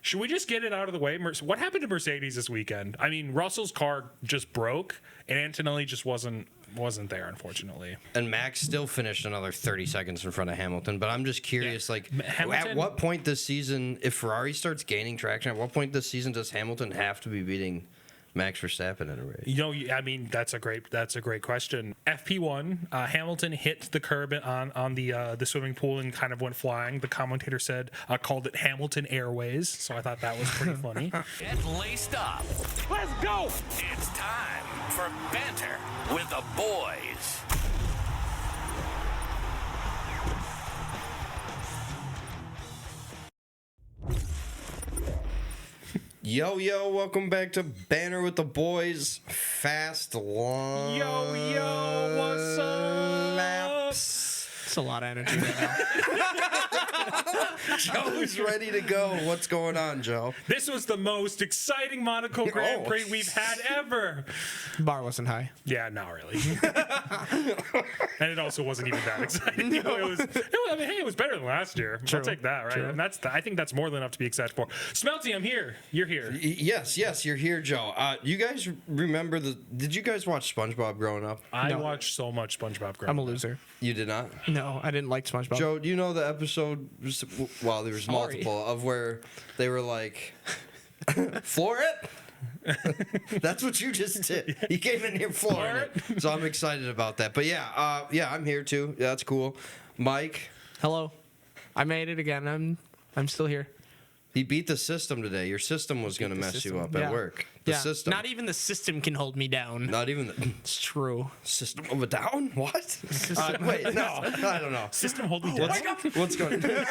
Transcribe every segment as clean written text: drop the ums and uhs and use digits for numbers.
Should we just get it out of the way? What happened to Mercedes this weekend? I mean, Russell's car just broke, and Antonelli just wasn't there, unfortunately. And Max still finished another 30 seconds in front of Hamilton. But I'm just curious, at what point this season, if Ferrari starts gaining traction, at what point this season does Hamilton have to be beating Max Verstappen in a race? I mean, that's a great question. FP1, Hamilton hit the curb on the swimming pool and kind of went flying. The commentator called it Hamilton Airways, so I thought that was pretty funny. Get laced up. Let's go. It's time for Banter with the boys. Yo, welcome back to Banter with the Boys. Fast, long Yo, what's up? laps. It's a lot of energy right now. Joe's ready to go. What's going on, Joe? This was the most exciting Monaco Grand Prix we've had ever. Bar wasn't high. Yeah, not really. And it also wasn't even that exciting. It was better than last year. True. I'll take that, right? True. And I think that's more than enough to be excited for. Smelty, I'm here. You're here. Yes, you're here, Joe. You guys remember did you guys watch SpongeBob growing up? I watched so much SpongeBob growing I'm a up. loser. You did not? No, I didn't like SpongeBob. Joe, do you know the episode, well, there was multiple, of where they were like, floor it? That's what you just did. You came in here flooring it. So I'm excited about that. But yeah, I'm here too. Yeah, that's cool. Mike. Hello. I made it again. I'm still here. He beat the system today. Your system was going to mess you up at work. The system. Not even the system can hold me down. Not even the It's true. system of a down? What? Wait, no. I don't know. System holding down. What's going on?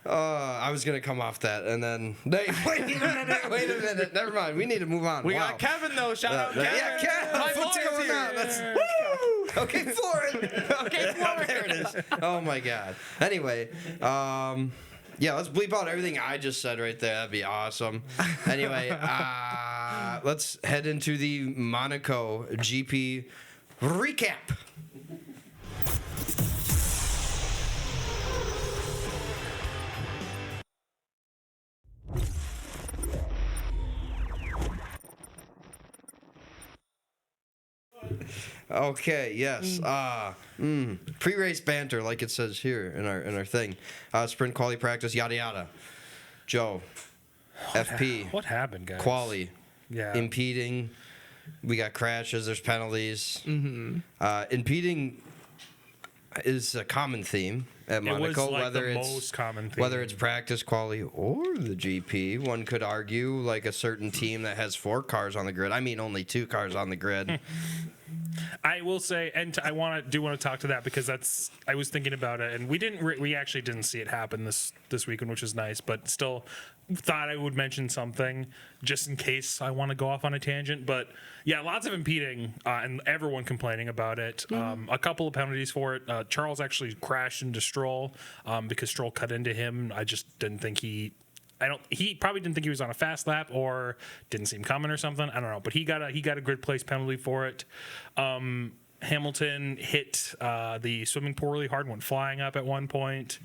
I was going to come off that, and then... Wait a minute. Never mind. We need to move on. We got Kevin, though. Shout out Kevin. Yeah, Kevin. My What's boy is going on? here. Woo! Okay, floor it. Okay, floor it. There it is. Oh, my God. Anyway, let's bleep out everything I just said right there. That'd be awesome. Anyway, let's head into the Monaco GP recap. Okay, yes. Pre-race banter, like it says here in our thing. Sprint quali practice, yada yada. Joe, FP. What happened, guys? Quali. Yeah. Impeding. We got crashes. There's penalties. Mm-hmm. Impeding is a common theme at Monaco. It was like the most common theme. Whether it's practice, quali, or the GP, one could argue like a certain team that has 4 cars on the grid. I mean, only 2 cars on the grid. I will say, and I want to talk to that because I was thinking about it, and we actually didn't see it happen this weekend, which is nice, but still thought I would mention something just in case I want to go off on a tangent. But yeah, lots of impeding and everyone complaining about it. A couple of penalties for it. Charles actually crashed into Stroll because Stroll cut into him. I just didn't think he probably didn't think he was on a fast lap or didn't see him coming or something. I don't know, but he got a grid place penalty for it. Hamilton hit the swimming pool really hard, went flying up at one point.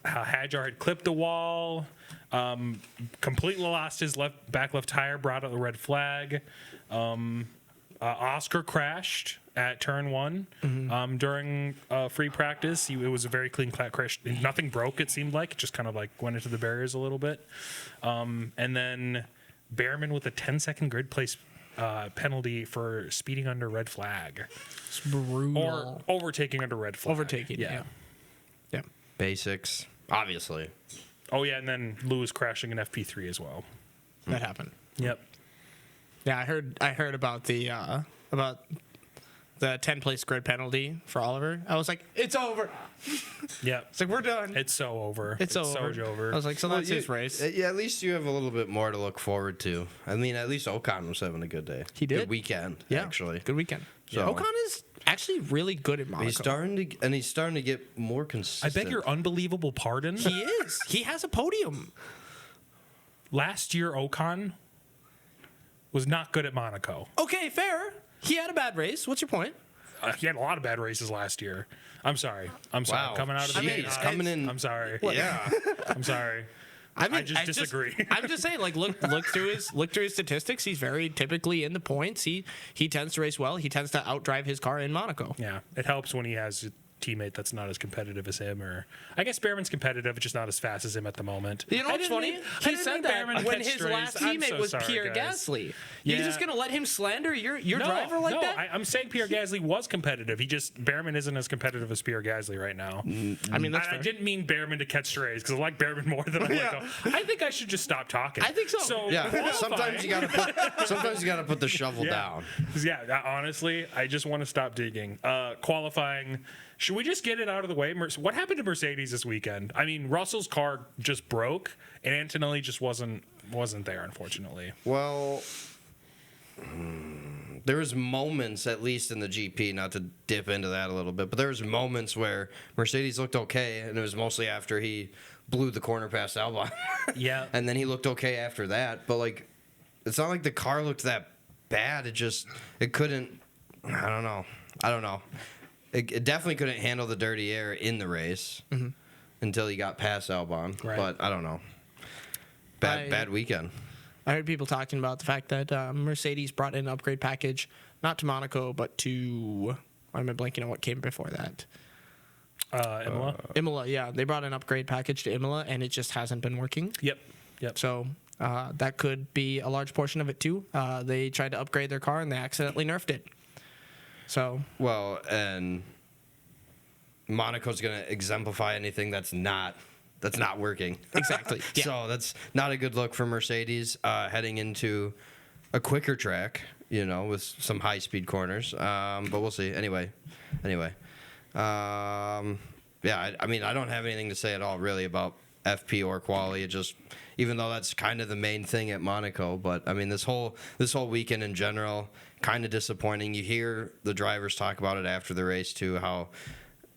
Hadjar had clipped the wall, completely lost his back left tire, brought out the red flag. Oscar crashed at turn 1 during free practice. It was a very clean crash. Nothing broke, it seemed like. It just kind of like went into the barriers a little bit. And then Behrman with a 10-second grid place penalty for speeding under red flag. It's brutal. Or overtaking under red flag. Overtaking, yeah. Basics, obviously. Oh, yeah, and then Lewis crashing in FP3 as well. That happened. Yep. Yeah, I heard about the 10-place grid penalty for Oliver. I was like, it's over. Yeah. It's like, we're done. It's so over. It's so over. over. I was like, so that's his race. Yeah, at least you have a little bit more to look forward to. I mean, at least Ocon was having a good day. He did. Good weekend, Yeah, actually. good weekend. So- Ocon is actually really good at Monaco. He's starting to get more I consistent. beg your unbelievable pardon. He is. He has a podium. Last year, Ocon was not good at Monaco. Okay, fair. He had a bad race. What's your point? he had a lot of bad races last year. I'm sorry. I'm Wow. coming out of the gate. Jeez, coming in. I'm sorry. Yeah. I'm sorry. I just disagree. I'm just saying, like, look through his statistics. He's very typically in the points. He tends to race well. He tends to outdrive his car in Monaco. Yeah, it helps when he has a teammate that's not as competitive as him, or I guess Behrman's competitive, just not as fast as him at the moment. You know what's funny? He said that when his last teammate was Pierre Gasly. You're just gonna let him slander your driver like that? I'm saying Pierre Gasly was competitive. Behrman isn't as competitive as Pierre Gasly right now. I mean, that's I fair. didn't mean Behrman to catch strays because I like Behrman more than I like. I think I should just stop talking. I think so. So Yeah, qualifying- sometimes you gotta put the shovel down. Yeah, honestly, I just want to stop digging. Qualifying. Should we just get it out of the way? What happened to Mercedes this weekend? I mean, Russell's car just broke, and Antonelli just wasn't there, unfortunately. Well, there was moments, at least in the GP, not to dip into that a little bit, but there was moments where Mercedes looked okay, and it was mostly after he blew the corner past Albon. Yeah. And then he looked okay after that, but like, it's not like the car looked that bad. It couldn't. I don't know. It definitely couldn't handle the dirty air in the race until he got past Albon. Right. But I don't know. Bad weekend. I heard people talking about the fact that Mercedes brought in an upgrade package, not to Monaco, but to. Why am I blanking on what came before that? Imola? Imola, yeah. They brought an upgrade package to Imola, and it just hasn't been working. Yep. So that could be a large portion of it, too. They tried to upgrade their car, and they accidentally nerfed it. So Well, and Monaco's going to exemplify anything that's not working. exactly. Yeah. So that's not a good look for Mercedes heading into a quicker track, with some high-speed corners. But we'll see. Anyway. I mean, I don't have anything to say at all really about FP or quali. It just, even though that's kind of the main thing at Monaco, but I mean, this whole weekend in general, kind of disappointing. You hear the drivers talk about it after the race too, how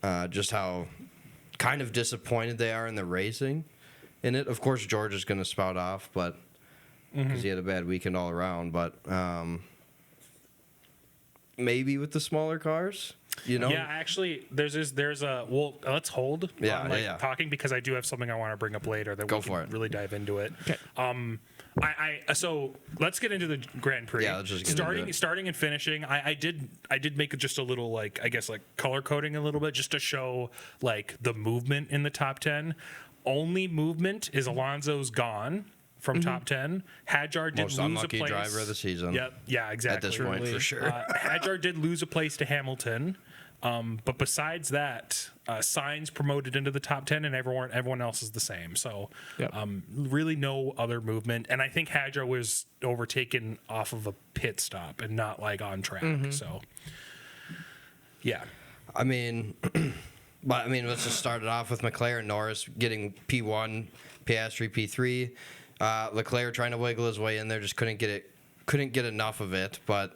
kind of disappointed they are in the racing in it. Of course, George is going to spout off, but because he had a bad weekend all around, but maybe with the smaller cars. Yeah, actually, there's a let's hold on talking because I do have something I want to bring up later that we can really dive into it. Okay. So let's get into the Grand Prix. Yeah, let's just get into it. starting and finishing. I did make just a little color coding a little bit just to show the movement in the top 10. Only movement is Alonso's gone from top 10. Hadjar did Most lose unlucky a place. driver of the season. Yep. Yeah, exactly. At this point, for sure. Hadjar did lose a place to Hamilton. But besides that, Sainz promoted into the top 10, and everyone else is the same. So really no other movement. And I think Hadjar was overtaken off of a pit stop and not on track. So, yeah. I mean, let's just start it off with McLaren. Norris getting P1, Piastri P3. Leclerc trying to wiggle his way in there, just couldn't get enough of it. But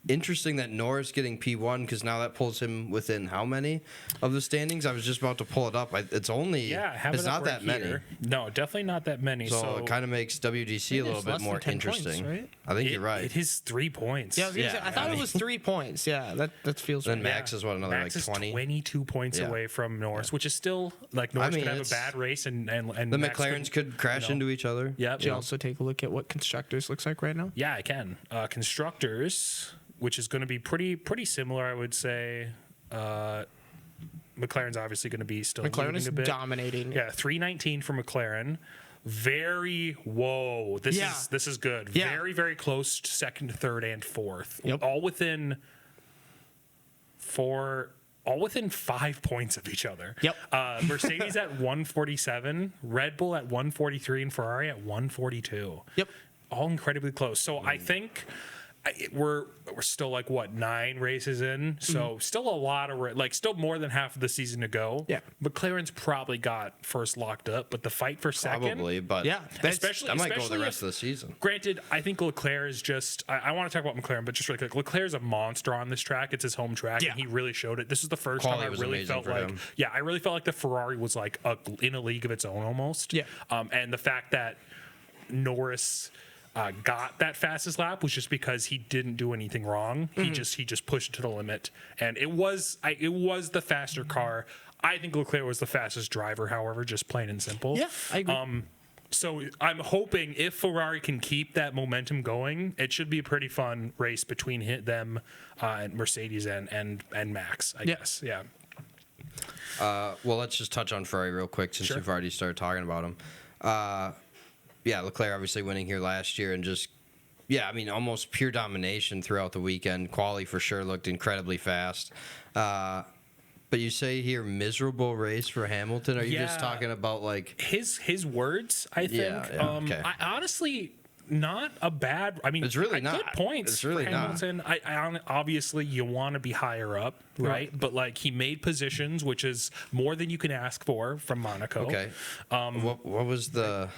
interesting that Norris getting P1 because now that pulls him within how many of the standings? I was just about to pull it up. It's not that many. No, definitely not that many. So it kind of makes WGC a little bit more interesting. Points, right? I think you're right. It is 3 points. Yeah, I thought it was 3 points. Yeah, that feels then right. Max is what, another Max is 20? 22 points away from Norris, which is still Norris could have a bad race and the Max McLarens could crash into each other. Yep. Did you also take a look at what constructors looks like right now? Yeah, I can. Constructors, which is going to be pretty similar, I would say. McLaren's obviously going to be still McLaren is a bit. dominating. Yeah, 319 for McLaren. This is good. Yeah. Very, very close to second, third, and fourth. Yep. All within 5 points of each other. Yep. Mercedes at 147, Red Bull at 143, and Ferrari at 142. Yep. All incredibly close. So I think we're still 9 races in, so still a lot of still more than half of the season to go. Yeah, McLaren's probably got first locked up, but the fight for second, Probably, but yeah, especially that might go the especially rest of the season. Granted, I think Leclerc is just. I want to talk about McLaren, but just really quick, Leclerc is a monster on this track. It's his home track, and he really showed it. This is the first Quali time I was really amazing felt for him. I really felt like the Ferrari was in a league of its own almost. Yeah. And the fact that Norris got that fastest lap was just because he didn't do anything wrong. He just pushed it to the limit, and it was the faster car. I think Leclerc was the fastest driver, however, just plain and simple. Yeah, I agree. So I'm hoping if Ferrari can keep that momentum going, it should be a pretty fun race between them and Mercedes and Max, I guess. Yeah. Well, let's just touch on Ferrari real quick since we've already started talking about him. Yeah, Leclerc obviously winning here last year and just, I mean, almost pure domination throughout the weekend. Quali for sure looked incredibly fast. But you say here miserable race for Hamilton. Are you just talking about like his words? I think. Okay. I honestly not a bad. I mean, it's really not good points. It's really for Hamilton. I obviously you want to be higher up, right? But like he made positions, which is more than you can ask for from Monaco. Okay. What was the?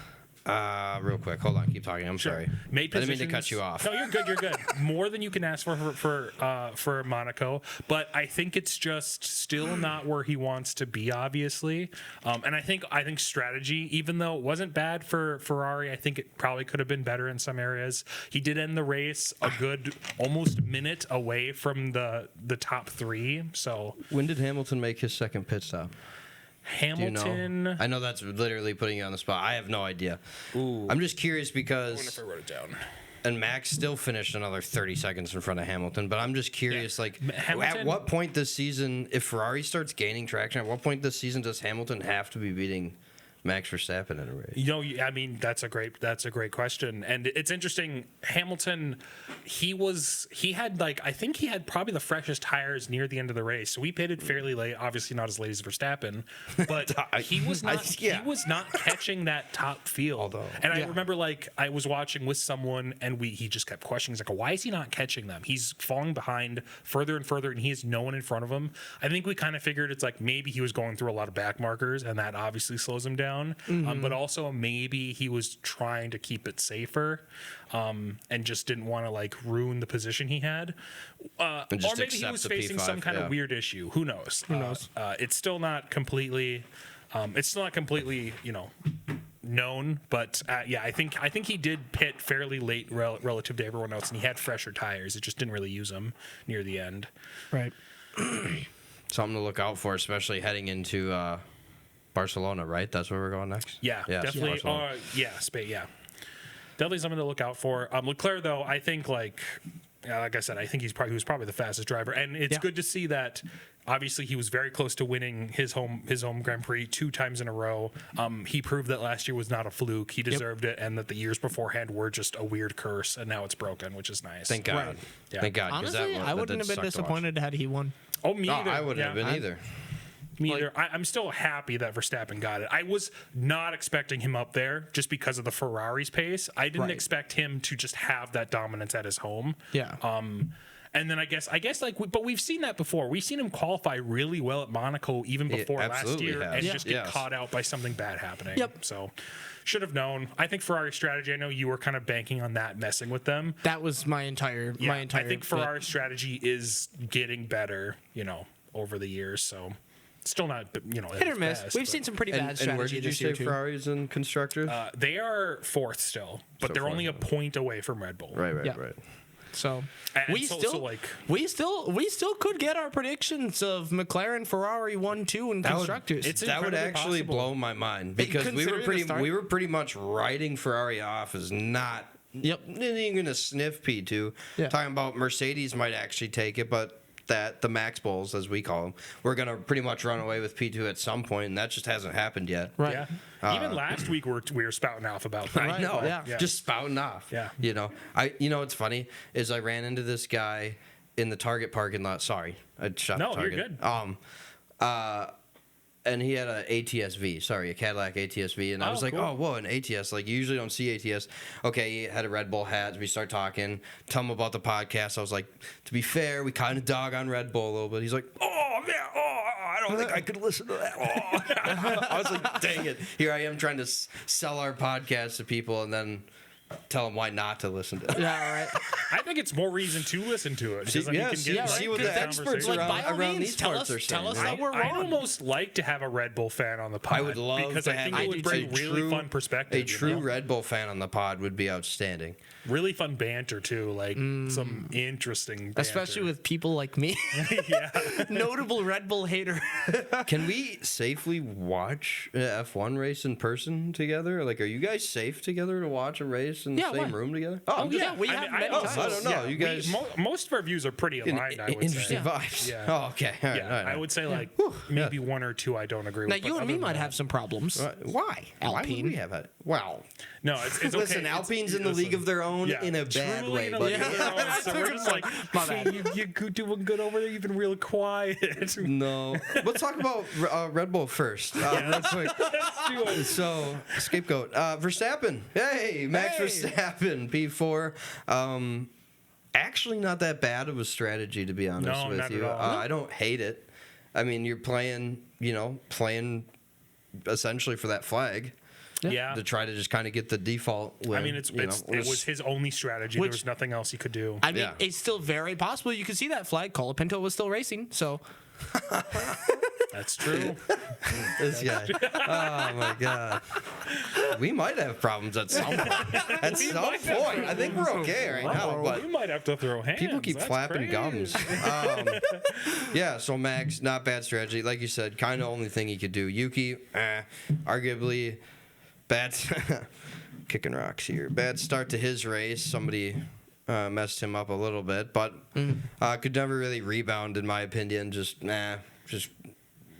Real quick, hold on, keep talking. I'm sorry. Made I positions. didn't mean to cut you off. No, you're good. You're good. More than you can ask for Monaco, but I think it's just still not where he wants to be, obviously. And I think strategy, even though it wasn't bad for Ferrari, I think it probably could have been better in some areas. He did end the race a good almost minute away from the top three. So When did Hamilton make his second pit stop? Hamilton. Do you know? I know that's literally putting you on the spot. I have no idea. I'm just curious because. I wonder if I wrote it down. And Max still finished another 30 seconds in front of Hamilton. But I'm just curious, like, Hamilton, at what point this season, if Ferrari starts gaining traction, at what point this season does Hamilton have to be beating Max Verstappen in a race? You know, I mean, that's a great question, and it's interesting. Hamilton, he had like I think he had probably the freshest tires near the end of the race. So we pitted fairly late, obviously not as late as Verstappen, but he was not catching that top field. And I remember like I was watching with someone, and he just kept questioning. He's like, why is he not catching them? He's falling behind further and further, and he has no one in front of him. I think we kind of figured it's like maybe he was going through a lot of back markers, and that obviously slows him down. But also maybe he was trying to keep it safer and just didn't want to like ruin the position he had, or maybe he was facing some kind of weird issue. Who knows? It's still not completely known, but I think he did pit fairly late relative to everyone else, and he had fresher tires. It just didn't really use them near the end. Right. Something to look out for, especially heading into Barcelona, right? That's where we're going next? Yeah definitely. Spain, definitely something to look out for. Leclerc, though, I think, like I said, I think he was probably the fastest driver, and it's good to see that. Obviously, he was very close to winning his home Grand Prix 2 times in a row. He proved that last year was not a fluke. He deserved it, and that the years beforehand were just a weird curse, and now it's broken, which is nice. Thank God. Right. Yeah. Thank God. Honestly, I wouldn't have been disappointed had he won. Oh, me either. I wouldn't have been either. Me either. I'm still happy that Verstappen got it. I was not expecting him up there just because of the Ferrari's pace. I didn't expect him to just have that dominance at his home. Yeah. And then I guess but we've seen that before. We've seen him qualify really well at Monaco even before last year and just get caught out by something bad happening. Yep. So should have known. I think Ferrari's strategy, I know you were kind of banking on that messing with them. That was my entire I think Ferrari's strategy is getting better, over the years. So still not, hit or miss. We've seen some pretty bad strategy. And where did you say Ferrari's in constructors? They are 4th still, but they're only a point away from Red Bull. Right. So And we still could get our predictions of McLaren, Ferrari 1-2 and constructors. That would actually blow my mind because we were pretty much writing Ferrari off as not even gonna sniff P2. Talking about Mercedes might actually take it, but that the Max Bulls, as we call them, we're going to pretty much run away with P2 at some point, and that just hasn't happened yet. Right. Yeah. Even last week we were spouting off about that. I know. Just spouting off. Yeah. What's funny is I ran into this guy in the Target parking lot. Sorry, I shot No, Target. you're good. And he had a Cadillac ATS-V, and I was like, cool. oh, whoa, an ATS. Like, you usually don't see ATS. Okay, he had a Red Bull hat. We start talking, tell him about the podcast. I was like, to be fair, we kind of dog on Red Bull a little bit. He's like, oh, man, I don't think I could listen to that. Oh. I was like, dang it. Here I am trying to sell our podcast to people, and then tell them why not to listen to it. Yeah, right. I think it's more reason to listen to it. Because then you can get see what good the experts conversation. Like, by all around means, these tell parts us- are saying. tell us right? that we're I'd wrong. almost like to have a Red Bull fan on the pod. I would love because to I think have it would bring really fun perspective. A true Red Bull fan on the pod would be outstanding. really fun banter too, like some interesting banter. Especially with people like me. yeah. Notable Red Bull hater. Can we safely watch an F1 race in person together? Like, are you guys safe together to watch a race in the Yeah, same why? room together? Oh, just- yeah, we have many times. I don't know. You guys- most of our views are pretty aligned. I would interesting say. vibes. Yeah. Oh, okay. All right, Yeah, all right. I would say like maybe one or two I don't agree Now, with. you but and me other might than have some problems. Why? Why would Alpine. we have it? Wow. No, it's okay. Listen, Alpine's in the league of their own yeah, in a bad truly way. in a But league of their own, so we're just like, My bad. you doing good over there. You've been real quiet. no. Let's talk about Red Bull first. Real quick. So, scapegoat. Verstappen. Hey, Max Hey. Verstappen, P4. Actually, not that bad of a strategy, to be honest No, with not you. at all. I don't hate it. I mean, you're playing essentially for that flag Yeah. to try to just kind of get the default win. I mean, it you know, was his only strategy. Which- there was nothing else he could do. I mean, Yeah. it's still very possible you could see that flag. Colapinto was still racing, so That's true. This guy. Oh my god. We might have problems at some point. At some point. I think we're okay right now, but we might have to throw hands. people keep That's flapping crazy. gums. Yeah, so Max, not bad strategy. Like you said, kind of only thing he could do. Yuki, arguably bad kicking rocks here. Bad start to his race. Somebody messed him up a little bit, but could never really rebound in my opinion. Just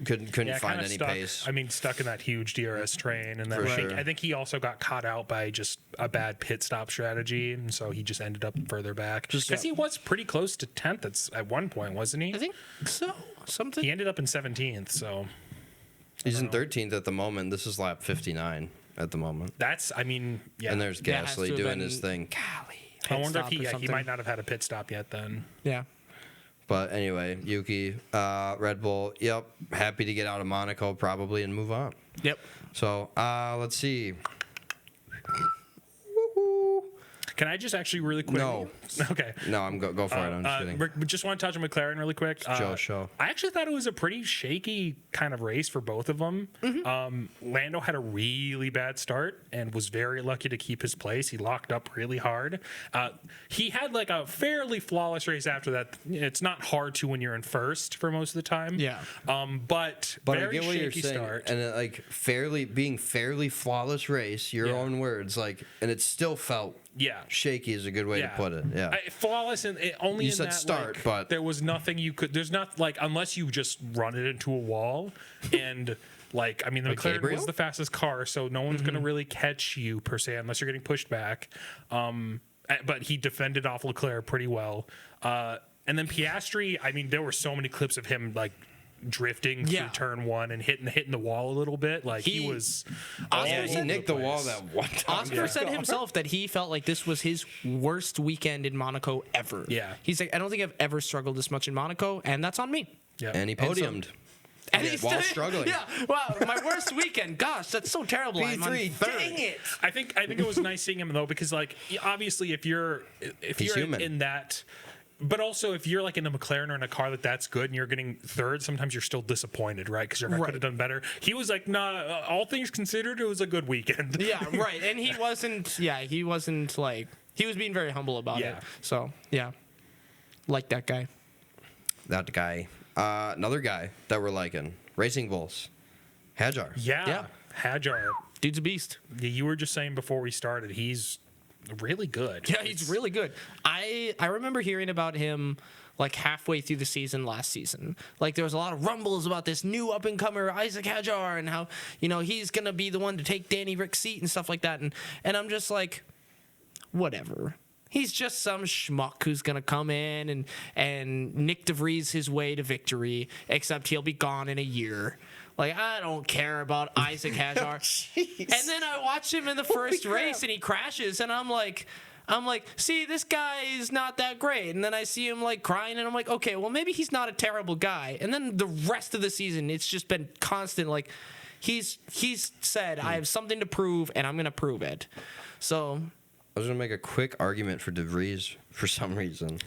couldn't Yeah, find kinda any stuck, pace. I mean, stuck in that huge DRS train, and then For I sure. think he also got caught out by just a bad pit stop strategy, and so he just ended up further back. Because he was pretty close to 10th at one point, wasn't he? I think so. Something. He ended up in 17th, so He's in 13th at the moment. This is lap 59 at the moment. that's, I mean, yeah. And there's That has to Gasly have doing been- his thing. Golly. I wonder if Pit stop or he something. might not have had a pit stop yet then. Yeah. But anyway, Yuki, Red Bull, yep, happy to get out of Monaco probably and move on. Yep. So let's see. Can I just actually really quick? No. Okay. No, I'm go for it. I'm just kidding. We just want to touch on McLaren really quick. Joe's show. I actually thought it was a pretty shaky kind of race for both of them. Lando had a really bad start and was very lucky to keep his place. He locked up really hard. He had like a fairly flawless race after that. It's not hard to when you're in first for most of the time. Yeah. But But very I get what you're shaky saying, start. and like fairly flawless race, your Yeah. own words, like, and it still felt Yeah. shaky is a good way to put it. Yeah, Flawless and only You in said that, start, like, but- there was nothing you could. There's not like unless you just run it into a wall, and like I mean the McLaren Gabriel? was the fastest car, so no one's gonna really catch you per se unless you're getting pushed back. But he defended off Leclerc pretty well, and then Piastri. I mean there were so many clips of him like drifting Yeah. through turn one and hitting the wall a little bit. Like he He- was. Oscar yeah, he said- nicked the wall that one time. Oscar said himself that he felt like this was his worst weekend in Monaco ever. Yeah. He's like, I don't think I've ever struggled this much in Monaco, and that's on me. Yeah. And he podiumed. And he's while struggling. Yeah. Wow. My worst weekend. Gosh, that's so terrible. I'm on P3 third. Dang it. I think it was nice seeing him though because like obviously if you're human. in that, but also if you're like in a McLaren or in a car that's good and you're getting third, sometimes you're still disappointed, right? Because your car Right. could have done better. He was like, nah. All things considered, it was a good weekend. Yeah. Right. And he wasn't. Yeah. He wasn't like. He was being very humble about Yeah. it. So yeah. Like that guy. That guy. Another guy that we're liking. Racing Bulls. Hadjar. Yeah. Hadjar. Dude's a beast. You were just saying before we started, he's really good. Yeah, he's really good. I remember hearing about him like halfway through the season last season. Like there was a lot of rumbles about this new up and comer Isaac Hadjar and how he's gonna be the one to take Danny Rick's seat and stuff like that. And I'm just like, whatever. He's just some schmuck who's gonna come in and Nick DeVries his way to victory. Except he'll be gone in a year. Like, I don't care about Isaac Hadjar. And then I watched him in the first race and he crashes and I'm like, see, this guy is not that great. And then I see him like crying and I'm like, okay, well maybe he's not a terrible guy. And then the rest of the season, it's just been constant. Like he's said, I have something to prove and I'm going to prove it. So I was gonna make a quick argument for DeVries for some reason.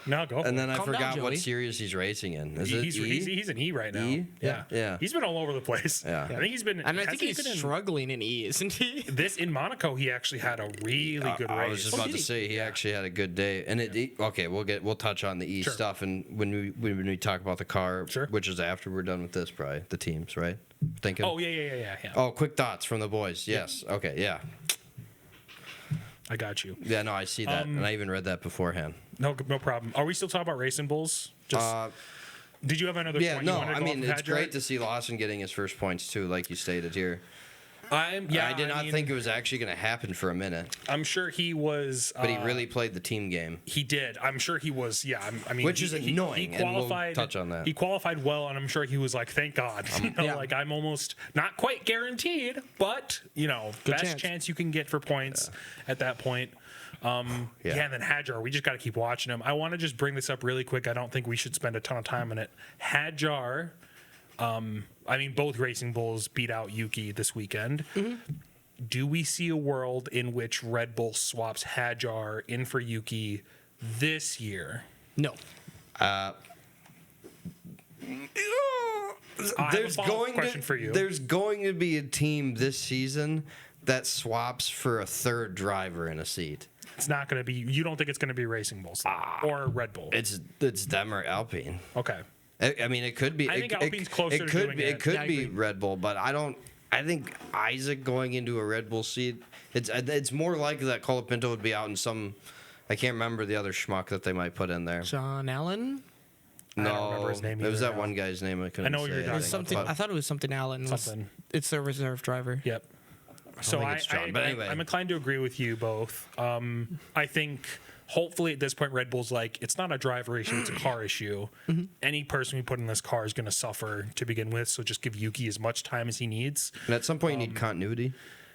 No, go. And then I Calm forgot down, what Joey. series he's racing in. Is it he's, E? he's an E right now. E? Yeah. Yeah. He's been all over the place. Yeah. I think he's been. And I think hasn't he he's been in- struggling in E, isn't he? This in Monaco, he actually had a really good race. I was just about did to he? say he actually had a good day, and okay. We'll touch on the E Sure. stuff, and when we talk about the car, Sure. which is after we're done with this, probably the teams, right? Thinking. Oh yeah. Oh, quick thoughts from the boys. Yes. Okay. Yeah. I got you. Yeah. No, I see that, and I even read that beforehand. No problem. Are we still talking about Racing Bulls? Just did you have another Yeah. point? No. You wanted to I go mean, off of it's Hadjar? great to see Lawson getting his first points too, like you stated here. I did not think it was actually going to happen for a minute, I'm sure he was. but he really played the team game. He did. I'm sure he was. Yeah. I mean, Which is annoying, He and we'll qualified. touch on that. He qualified well, and I'm sure he was like, "Thank God." Yeah. Like I'm almost not quite guaranteed, but best chance. chance you can get for points at that point. Yeah, and then Hadjar, we just got to keep watching him. I want to just bring this up really quick. I don't think we should spend a ton of time on it. Hadjar, I mean, both Racing Bulls beat out Yuki this weekend. Mm-hmm. Do we see a world in which Red Bull swaps Hadjar in for Yuki this year? No. I have a follow-up question for you. There's going to be a team this season that swaps for a third driver in a seat. It's not going to be. You don't think it's going to be Racing Bulls or Red Bull? It's them or Alpine. Okay. I mean, it could be. I think Alpine's closer to doing it. It could Yeah, I be agree. Red Bull, but I don't. I think Isaac going into a Red Bull seat. It's more likely that Colapinto would be out in some. I can't remember the other schmuck that they might put in there. John Allen? I don't remember his name It was either that now. one guy's name I couldn't I know what say. you're I talking It was think. something. But- I thought it was something Allen. Something. It's their reserve driver. Yep. So think it's John, but anyway. I'm inclined to agree with you both. I think hopefully at this point Red Bull's like, it's not a driver issue, it's a car issue. Mm-hmm. Any person we put in this car is going to suffer to begin with, so just give Yuki as much time as he needs. And at some point, you need continuity.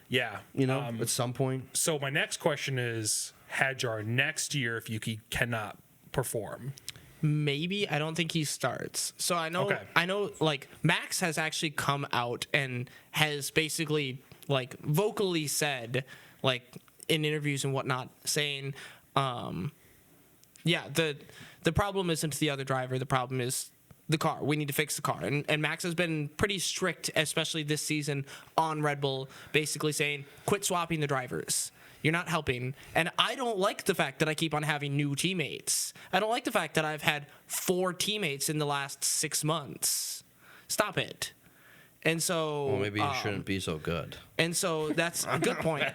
Yeah. At some point. So my next question is Hadjar next year if Yuki cannot perform. Maybe. I don't think he starts. So I know. Okay. I know. Like Max has actually come out and has basically like vocally said, like in interviews and whatnot, saying, yeah, the problem isn't the other driver. The problem is the car. We need to fix the car. And Max has been pretty strict, especially this season, on Red Bull, basically saying, quit swapping the drivers. You're not helping. And I don't like the fact that I keep on having new teammates. I don't like the fact that I've had 4 teammates in the last 6 months. Stop it. And so... Well, maybe you shouldn't be so good. And so that's a good point.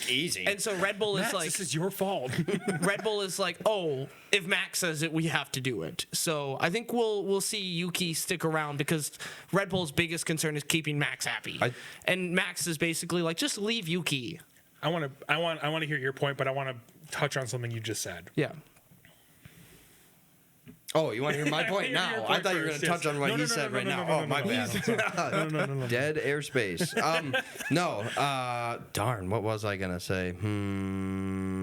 Easy. And so Red Bull is Max, like... this is your fault. Red Bull is like, oh, if Max says it, we have to do it. So I think we'll see Yuki stick around because Red Bull's biggest concern is keeping Max happy. And Max is basically like, just leave Yuki. I want to hear your point, but I want to touch on something you just said. Yeah. Oh, you want to hear my point Hear now? your I point thought you were going first, to touch yes. on what No, he no, said no, right no, now. no, Oh, no, my no, bad. No. Dead airspace. Darn, what was I going to say?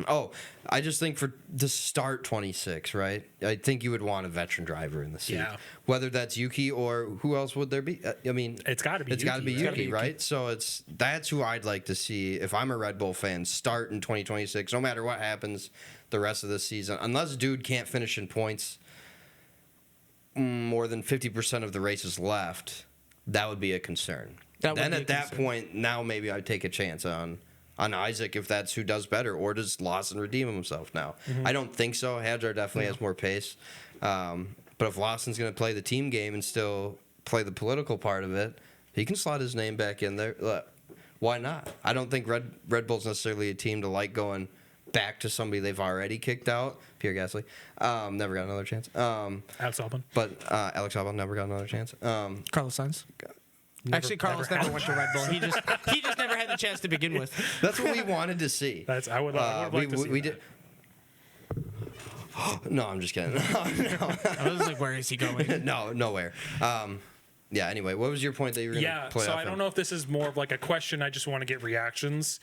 Oh, I just think to start 26, right? I think you would want a veteran driver in the seat. Yeah. Whether that's Yuki or who else would there be? I mean, It's gotta be It's got to be Yuki. It's gotta be Yuki, right? So that's who I'd like to see if I'm a Red Bull fan start in 2026, no matter what happens the rest of the season, unless dude can't finish in points more than 50% of the races left, that would be a concern. Then at that point, now maybe I'd take a chance on Isaac if that's who does better, or does Lawson redeem himself now? I don't think so. Hadjar definitely has more pace. But if Lawson's going to play the team game and still play the political part of it, he can slot his name back in there. Why not? I don't think Red Bull's necessarily a team to like going back to somebody they've already kicked out. Pierre Gasly, never got another chance. Alex Albon. But Alex Albon never got another chance. Carlos Sainz. Actually, Carlos never went to Red Bull. He just never had the chance to begin with. That's what we wanted to see. I would like to see we that. did. No, I'm just kidding. I was like, where is he going? No, nowhere. Yeah. Anyway, what was your point that you were going to Yeah, play so off I don't in? know if this is more of like a question. I just want to get reactions.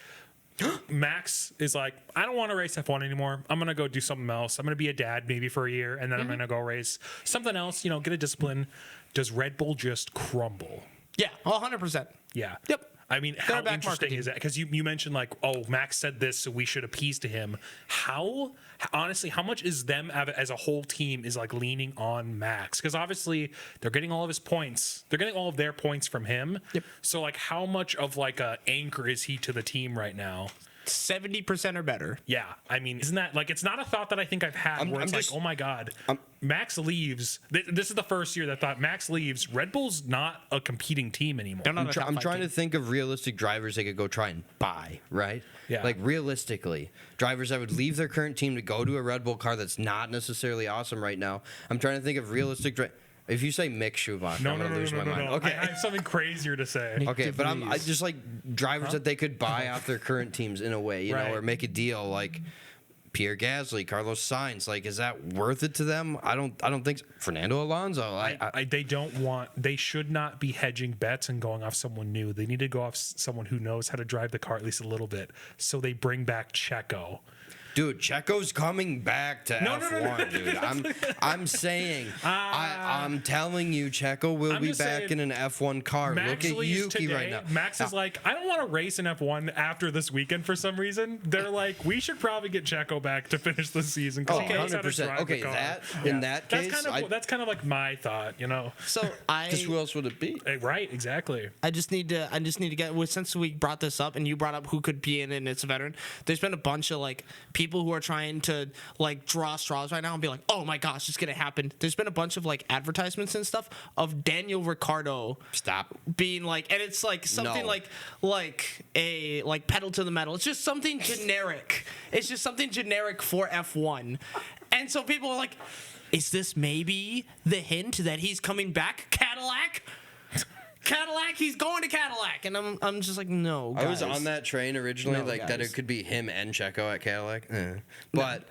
Max is like, I don't want to race F1 anymore. I'm going to go do something else. I'm going to be a dad maybe for a year, and then I'm going to go race something else, get a discipline. Does Red Bull just crumble? Yeah, 100%. Yeah. Yep. I mean, They're how back interesting marketing. is that? Because you mentioned like, oh, Max said this, so we should appease to him. How honestly, how much is them as a whole team is like leaning on Max? Because obviously they're getting all of his points. They're getting all of their points from him. Yep. So like, how much of like a anchor is he to the team right now? 70% or better. Yeah, I mean, isn't that like, it's not a thought that I think I've had where it's like, oh my God, Max leaves. This is the first year that I thought Max leaves. Red Bull's not a competing team anymore. They're not a top I'm five trying team. to think of realistic drivers they could go try and buy, right? Yeah. Like realistically, drivers that would leave their current team to go to a Red Bull car that's not necessarily awesome right now. I'm trying to think of realistic. If you say Mick Schumacher, I'm gonna lose my mind. Okay. I have something crazier to say. Okay, but I just like drivers that they could buy off their current teams in a way, you know, Right. or make a deal like Pierre Gasly, Carlos Sainz. Like, is that worth it to them? I don't think so. Fernando Alonso. They should not be hedging bets and going off someone new. They need to go off someone who knows how to drive the car at least a little bit. So they bring back Checo. Dude, Checo's coming back to F1, dude. I'm saying, I'm telling you, Checo will I'm be just back saying, in an F1 car. Max Look at leaves Yuki today. right now. Max is like, I don't want to race in F1 after this weekend for some reason. They're like, we should probably get Checo back to finish the season. Oh, He knows how to 100%. drive the Okay, car. in that case, that's kind of like my thought, you know. So because who else would it be? Right, exactly. I just need to get since we brought this up and you brought up who could be in it and it's a veteran. There's been a bunch of like people who are trying to like draw straws right now and be like, oh my gosh, it's gonna happen. There's been a bunch of like advertisements and stuff of Daniel Ricciardo Stop. being like, and it's like something No. like pedal to the metal. It's just something generic. It's just something generic for F1, and so people are like, is this maybe the hint that he's coming back? Cadillac, he's going to Cadillac, and I'm just like, no, guys. I was on that train originally, No, like that guys. it could be him and Checo at Cadillac. But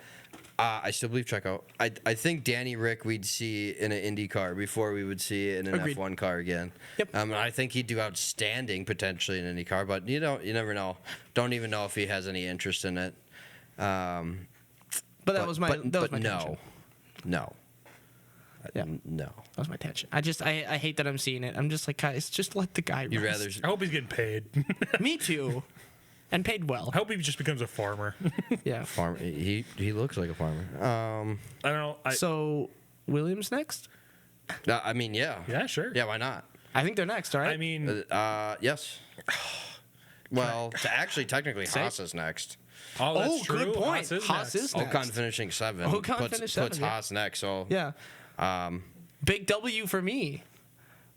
I still believe Checo. I think Danny Rick we'd see in an Indy car before we would see it in an Agreed. F1 car again. Yep. I think he'd do outstanding potentially in an Indy car, but you never know. Don't even know if he has any interest in it. But that was my tangent. No. Yeah. No. That was my tension. I hate that I'm seeing it. I'm just like, guys, just let the guy You'd rest. rather I hope he's getting paid. Me too. And paid well. I hope he just becomes a farmer. Yeah. farm. He looks like a farmer. I don't know. So Williams next? I mean, yeah. Yeah, sure. Yeah, why not? I think they're next, all right? I mean, Yes. Well, technically, Say- Haas is next. oh, that's Oh, true. good point. Haas is Haas next. is next. Ocon finishing 7. Ocon puts finished 7, yeah. Haas next. So yeah. Big W for me.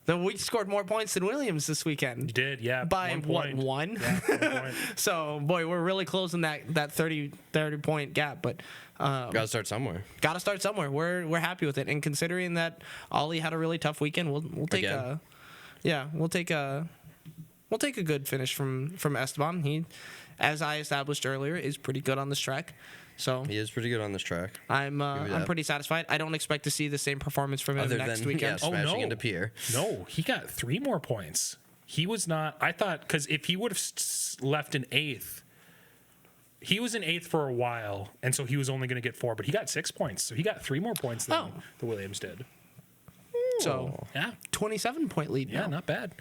We scored more points than Williams this weekend. You did, yeah. By 1 what, point. one? Yeah, 1 point. So, boy, we're really closing that 30 point gap, but gotta start somewhere. got to start somewhere. We're happy with it, and considering that Ollie had a really tough weekend, we'll take Again. we'll take a good finish from Esteban. He, as I established earlier, is pretty good on this track. So He is pretty good on this track. I'm that. pretty satisfied. I don't expect to see the same performance from him Other next than weekend. smashing into Pierre. No, he got 3 more points. He was not. I thought because if he would have left in 8th, he was in 8th for a while, and so he was only going to get 4. But he got 6 points, so he got 3 more points than Oh. the Williams did. So Yeah, 27-point lead. yeah, now. not bad.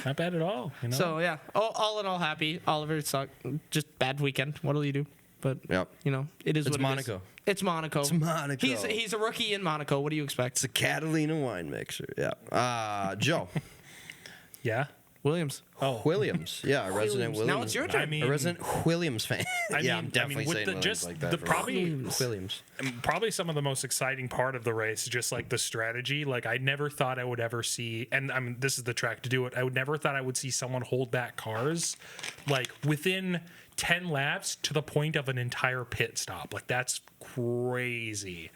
Not bad at all. You know? So yeah, all in all, happy. Oliver sucked. Just bad weekend. What'll you do? But Yep. you know, it is It's what Monaco. it is. It's Monaco. It's Monaco. He's a rookie in Monaco. What do you expect? It's a Catalina wine mixer. Yeah. Joe yeah. Williams. Oh, Williams. Yeah, a resident Williams. Now it's your turn. I mean, a resident Williams fan. I I'm mean, definitely with saying the, Williams just like that. the for probably Williams. probably some of the most exciting part of the race, just like the strategy. Like I never thought I would ever see, and I mean this is the track to do it. I would never thought I would see someone hold back cars like within 10 laps to the point of an entire pit stop. Like that's crazy.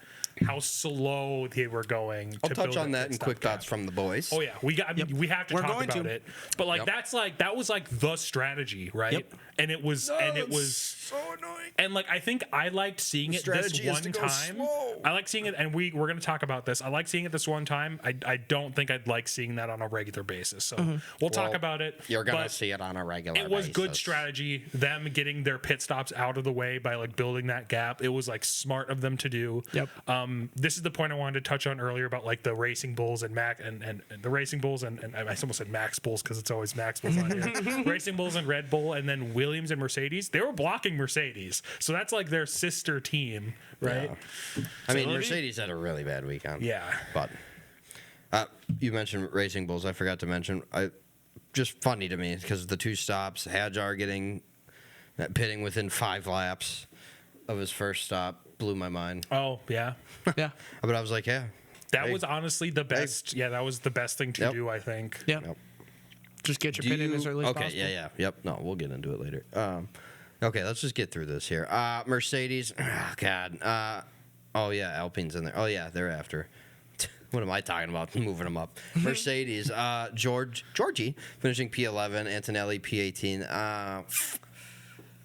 How slow they were going. I'll to touch build on that pit in stop quick gap. thoughts from the boys. Oh yeah, we got. I mean, we have to We're talk going about to. it. But like Yep. that was like the strategy, right? Yep. And it was so annoying. and like I think I liked seeing it this strategy is one to go time. slow. I like seeing it, and we're going to talk about this. I like seeing it this one time. I don't think I'd like seeing that on a regular basis. So we'll talk Well, about it. You're gonna but see it on a regular. it was good basis. strategy. Them getting their pit stops out of the way by like building that gap. It was like smart of them to do. Yep. This is the point I wanted to touch on earlier about like the Racing Bulls and and the Racing Bulls and I almost said Max Bulls because it's always Max Bulls on here. Racing Bulls and Red Bull, and then Williams and Mercedes. They were blocking Mercedes, so that's like their sister team, right? Yeah. I mean, Mercedes had a really bad weekend. Yeah. But you mentioned Racing Bulls. I forgot to mention. Just funny to me because the 2 stops, Hadjar pitting within 5 laps of his first stop blew my mind. Oh yeah, Yeah. But I was like, yeah. that was honestly the best. Yeah, that was the best thing to do, I think. Yeah. Yep. Just get your pit in as early as possible. Okay, yeah. Yep. No, we'll get into it later. Okay, let's just get through this here. Mercedes. Oh, God. Yeah, Alpine's in there. Oh, yeah, they're after. What am I talking about? Moving them up. Mercedes. Georgie finishing P11. Antonelli P18.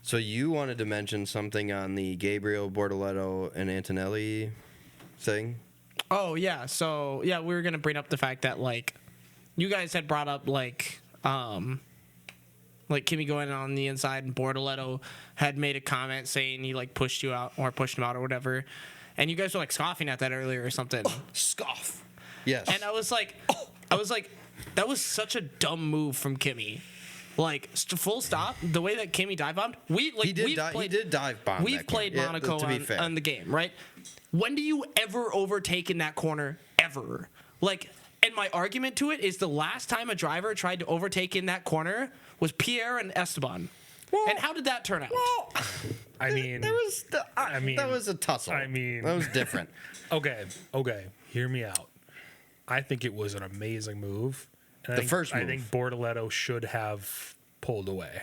So you wanted to mention something on the Gabriel Bortoleto and Antonelli thing? Oh yeah, so yeah, we were gonna bring up the fact that like you guys had brought up like Kimmy going on the inside and Bortoleto had made a comment saying he like pushed you out or pushed him out or whatever, and you guys were like scoffing at that earlier or something. Scoff. Yes. And I was like, that was such a dumb move from Kimmy. Like full stop, the way that Kimmy dive bombed, he did dive bomb. We've played Monaco on the game, right? When do you ever overtake in that corner? Ever? Like, and my argument to it is the last time a driver tried to overtake in that corner was Pierre and Esteban. Well, and how did that turn out? Well, I mean, that was a tussle. I mean, that was different. Okay, hear me out. I think it was an amazing move. And I think Bortoleto should have pulled away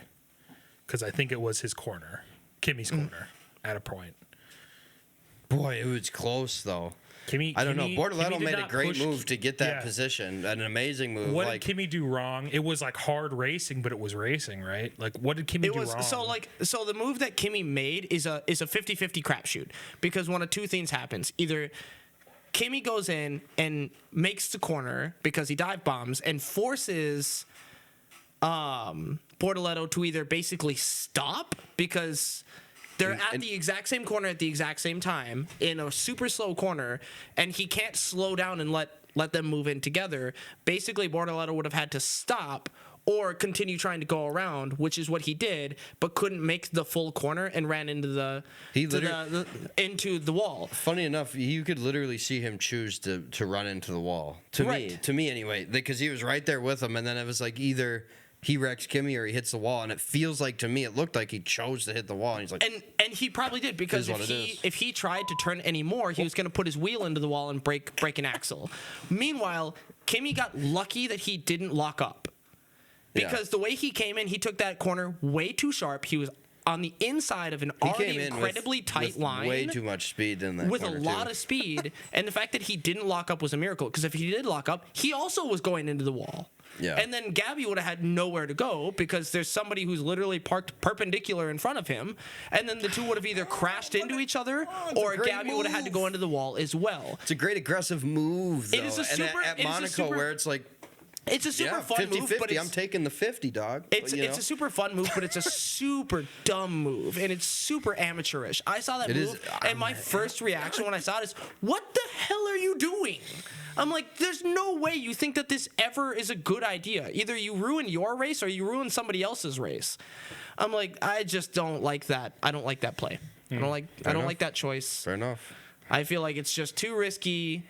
because I think it was his corner, Kimmy's corner, at a point. Boy, it was close though. I don't know. Bortoleto made a great move to get that position, an amazing move. What did Kimmy do wrong? It was like hard racing, but it was racing, right? Like, what did Kimmy do wrong? So the move that Kimmy made is a 50-50 crapshoot because one of 2 things happens: either Kimmy goes in and makes the corner because he dive bombs and forces Bortoleto to either basically stop because they're at the exact same corner at the exact same time in a super slow corner, and he can't slow down and let them move in together. Basically, Bortoleto would have had to stop or continue trying to go around, which is what he did, but couldn't make the full corner and ran into into the wall. Funny enough, you could literally see him choose to run into the wall. To me anyway, because he was right there with him, and then it was like either he wrecks Kimmy or he hits the wall, and it feels like to me it looked like he chose to hit the wall, and he's like, and he probably did because if he tried to turn any more, he was going to put his wheel into the wall and break an axle. Meanwhile, Kimmy got lucky that he didn't lock up. Because the way he came in, he took that corner way too sharp. He was on the inside of an already incredibly tight line. Way too much speed in that with a lot of speed. And the fact that he didn't lock up was a miracle. Because if he did lock up, he also was going into the wall. Yeah. And then Gabby would have had nowhere to go because there's somebody who's literally parked perpendicular in front of him. And then the two would have either crashed into each other or Gabby would have had to go into the wall as well. It's a great aggressive move, though. It is a super... And at Monaco, where it's like... It's a super fun 50, move, 50, but I'm taking the 50, dog. It's a super fun move, but it's a super dumb move, and it's super amateurish. I saw that move, and my first reaction when I saw it is, what the hell are you doing? I'm like, there's no way you think that this ever is a good idea. Either you ruin your race or you ruin somebody else's race. I'm like, I just don't like that. I don't like that play. I don't like that choice. Fair enough. I feel like it's just too risky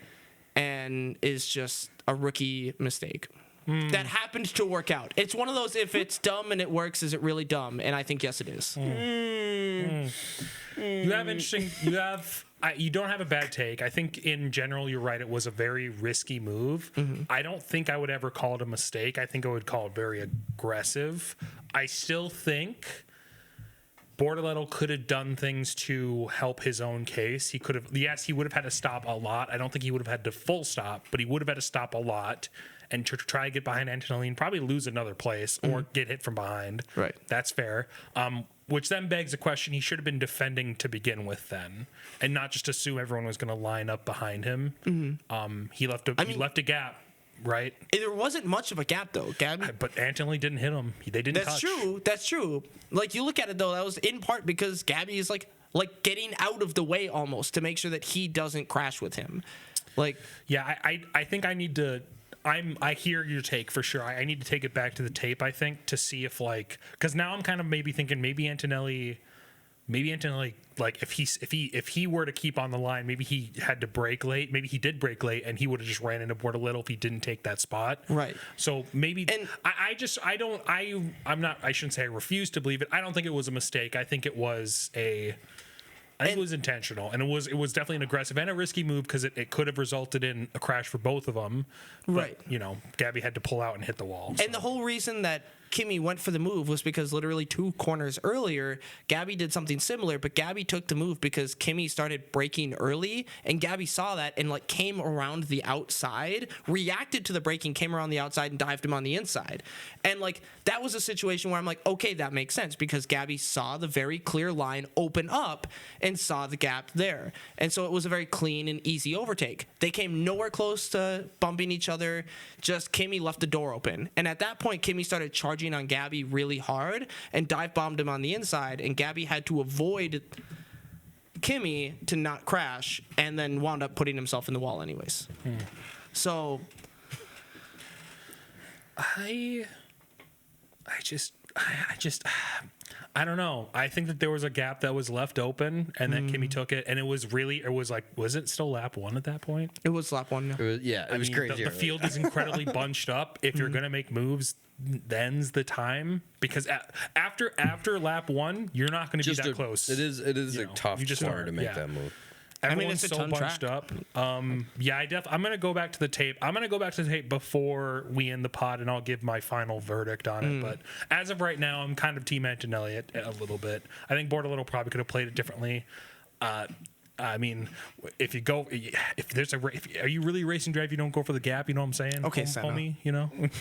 and is just a rookie mistake. That happened to work out. It's one of those, if it's dumb and it works, is it really dumb? And I think, yes, it is. You have interesting... You don't have a bad take. I think in general, you're right. It was a very risky move. I don't think I would ever call it a mistake. I think I would call it very aggressive. I still think Bortoleto could have done things to help his own case. He could have... Yes, he would have had to stop a lot. I don't think he would have had to full stop, but he would have had to stop a lot and to try to get behind Antonelli and probably lose another place or get hit from behind. Right. That's fair. Which then begs the question, he should have been defending to begin with then, and not just assume everyone was going to line up behind him. He left a gap, right? There wasn't much of a gap, though. But Antonelli didn't hit him. They didn't touch. That's true. Like, you look at it, though, that was in part because Gabby is, like, like getting out of the way almost to make sure that he doesn't crash with him. Like, Yeah, I think I need to. I hear your take for sure. I need to take it back to the tape. I think to see if because now I'm kind of maybe thinking maybe Antonelli, like if he were to keep on the line, maybe he had to brake late. Maybe he did brake late, and he would have just ran into Bortoletto if he didn't take that spot. Right. So maybe And- I'm not. I shouldn't say I refuse to believe it. I don't think it was a mistake. I think it was it was intentional, and it was definitely an aggressive and a risky move because it could have resulted in a crash for both of them. But, Right. Gabby had to pull out and hit the wall. and the whole reason that Kimi went for the move was because literally 2 corners earlier, Gabby did something similar, but Gabby took the move because Kimi started braking early, and Gabby saw that and like came around the outside, reacted to the braking, came around the outside and dived him on the inside. And like that was a situation where I'm like, okay, that makes sense because Gabby saw the very clear line open up and saw the gap there. And so it was a very clean and easy overtake. They came nowhere close to bumping each other, just Kimi left the door open. And at that point, Kimi started charging on Gabby really hard and dive bombed him on the inside, and Gabby had to avoid Kimi to not crash and then wound up putting himself in the wall anyways. So I I don't know. I think that there was a gap that was left open, and then Kimi took it, and was it still lap 1 at that point? it was lap 1. It was, yeah, it was mean, crazy. The field is incredibly bunched up. If you're gonna make moves, then's the time, because after lap 1, you're not gonna be that close. It is a tough you just corner aren't, to make yeah. that move. Everyone's it's a so ton bunched track. up. Yeah, I'm gonna go back to the tape. I'm gonna go back to the tape before we end the pod, and I'll give my final verdict on it. But as of right now, I'm kind of Team Antonelli a little bit. I think Bortoletto probably could have played it differently. I mean, if are you really racing drive? You don't go for the gap. You know what I'm saying? Okay, Senna. homie. You know. Know what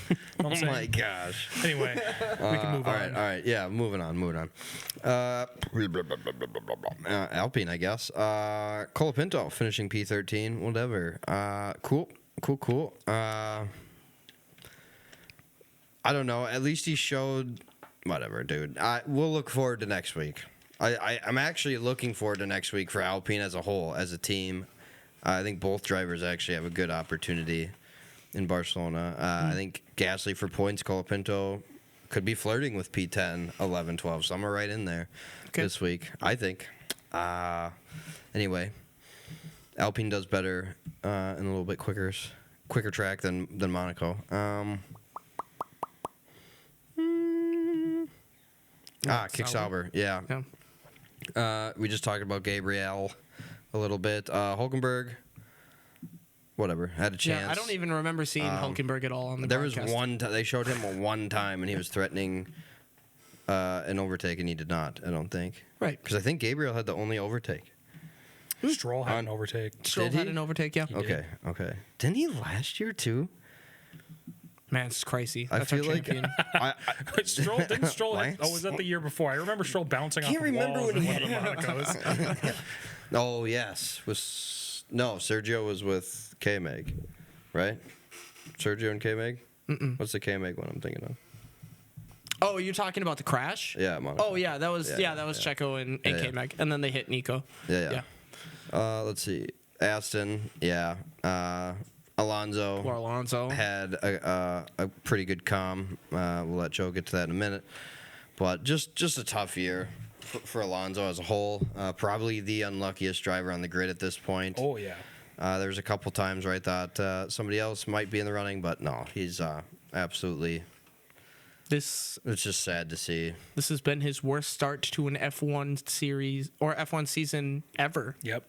I'm Oh saying? my gosh. Anyway, we can move All on. right. Yeah, moving on. Alpine, I guess. Colapinto finishing P13, whatever. Cool. I don't know. At least he showed, whatever, dude. We'll look forward to next week. I'm actually looking forward to next week for Alpine as a whole, as a team. I think both drivers actually have a good opportunity in Barcelona. I think Gasly for points, Colapinto could be flirting with P10, 11, 12, somewhere right in there this week, I think. Anyway, Alpine does better in a little bit quicker track than Monaco. Kick Sauber, yeah. We just talked about Gabriel a little bit. Hulkenberg, whatever, had a chance. Yeah, I don't even remember seeing Hulkenberg at all on the There was broadcast. one time they showed him one time, and he was threatening an overtake, and he did not. I don't think. Right. Because I think Gabriel had the only overtake. Stroll had an overtake. Stroll Did had he? an overtake, yeah. Okay. Didn't he last year too? Man, it's crazy. I That's feel our like champion. Stroll Lance? was that the year before? I remember Stroll bouncing off Can't the remember walls when in he one of the Monacos. Oh yes, Sergio was with K-Meg, right? Sergio and K-Meg. What's the K-Meg one I'm thinking of? Oh, you're talking about the crash? Yeah, Monaco. Oh yeah, that was Yeah, Checo and Yeah, yeah. K-Mag, and then they hit Nico. Yeah. Let's see. Aston, yeah. Alonso Or Alonso. had a pretty good calm. We'll let Joe get to that in a minute. But just a tough year for Alonso as a whole. Probably the unluckiest driver on the grid at this point. Oh yeah. There was a couple times where I thought somebody else might be in the running, but no, he's absolutely. This It's just sad to see. has been his worst start to an F1 series or F1 season ever. Yep.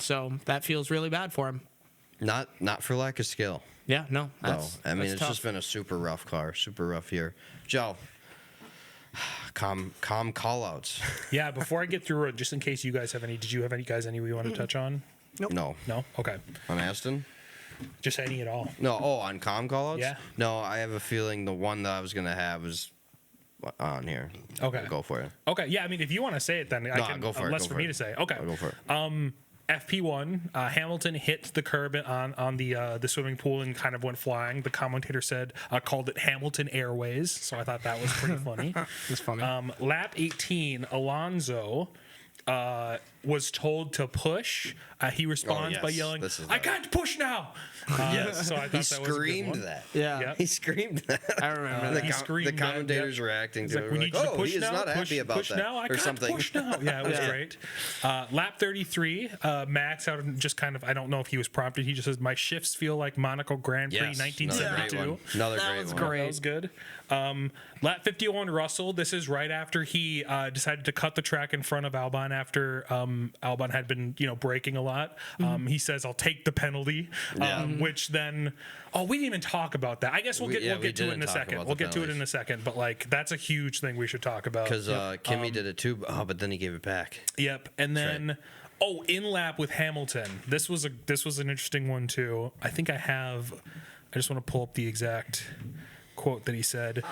So that feels really bad for him. Not for lack of skill. Yeah, no. No, I mean that's it's tough. just been a super rough car, super rough year. Joe, calm call-outs. Yeah, before I get through it, just in case you guys have any, did you have any we want to touch on? Nope. No, No? Okay. on Aston. Just any at all. No, on calm call-outs. Yeah. No, I have a feeling the one that I was gonna have is on here. Okay. Go for it. Okay, yeah, I mean, if you want to say it, then I can. go for it, Less go for for me it. to say. Okay. I'll go for it. FP1, Hamilton hit the curb on the swimming pool and kind of went flying. The commentator called it Hamilton Airways, so I thought that was pretty funny. It's funny. Lap 18, Alonso was told to push, he responds by yes. yelling, This is "I right. can't push now!" Yes. So I thought He that was a good screamed one. that. Yeah. Yep. He screamed that. I remember the, that. He screamed the that, commentators yep. were acting He's to like, it. "We We're need like, you to oh, push he is now. not push, happy about push that, now. I or can't something. push now." Yeah, it was Yeah. great. Lap 33, Max out of just kind of, I don't know if he was prompted. He just says, "My shifts feel like Monaco Grand Prix Yes, another great 1972." one. Another That great was one. great. That was good. Lap 51, Russell. This is right after he decided to cut the track in front of Albon after Albon had been, braking a lot. He says, "I'll take the penalty," Yeah. which then, we didn't even talk about that. I guess we'll We get to it didn't in a talk second. about We'll the get to it in a second. But that's a huge thing we should talk about. Because Kimmy did it too, but then he gave it back. Yep, and then. In lap with Hamilton. This was an interesting one too. I think I just want to pull up the exact quote that he said.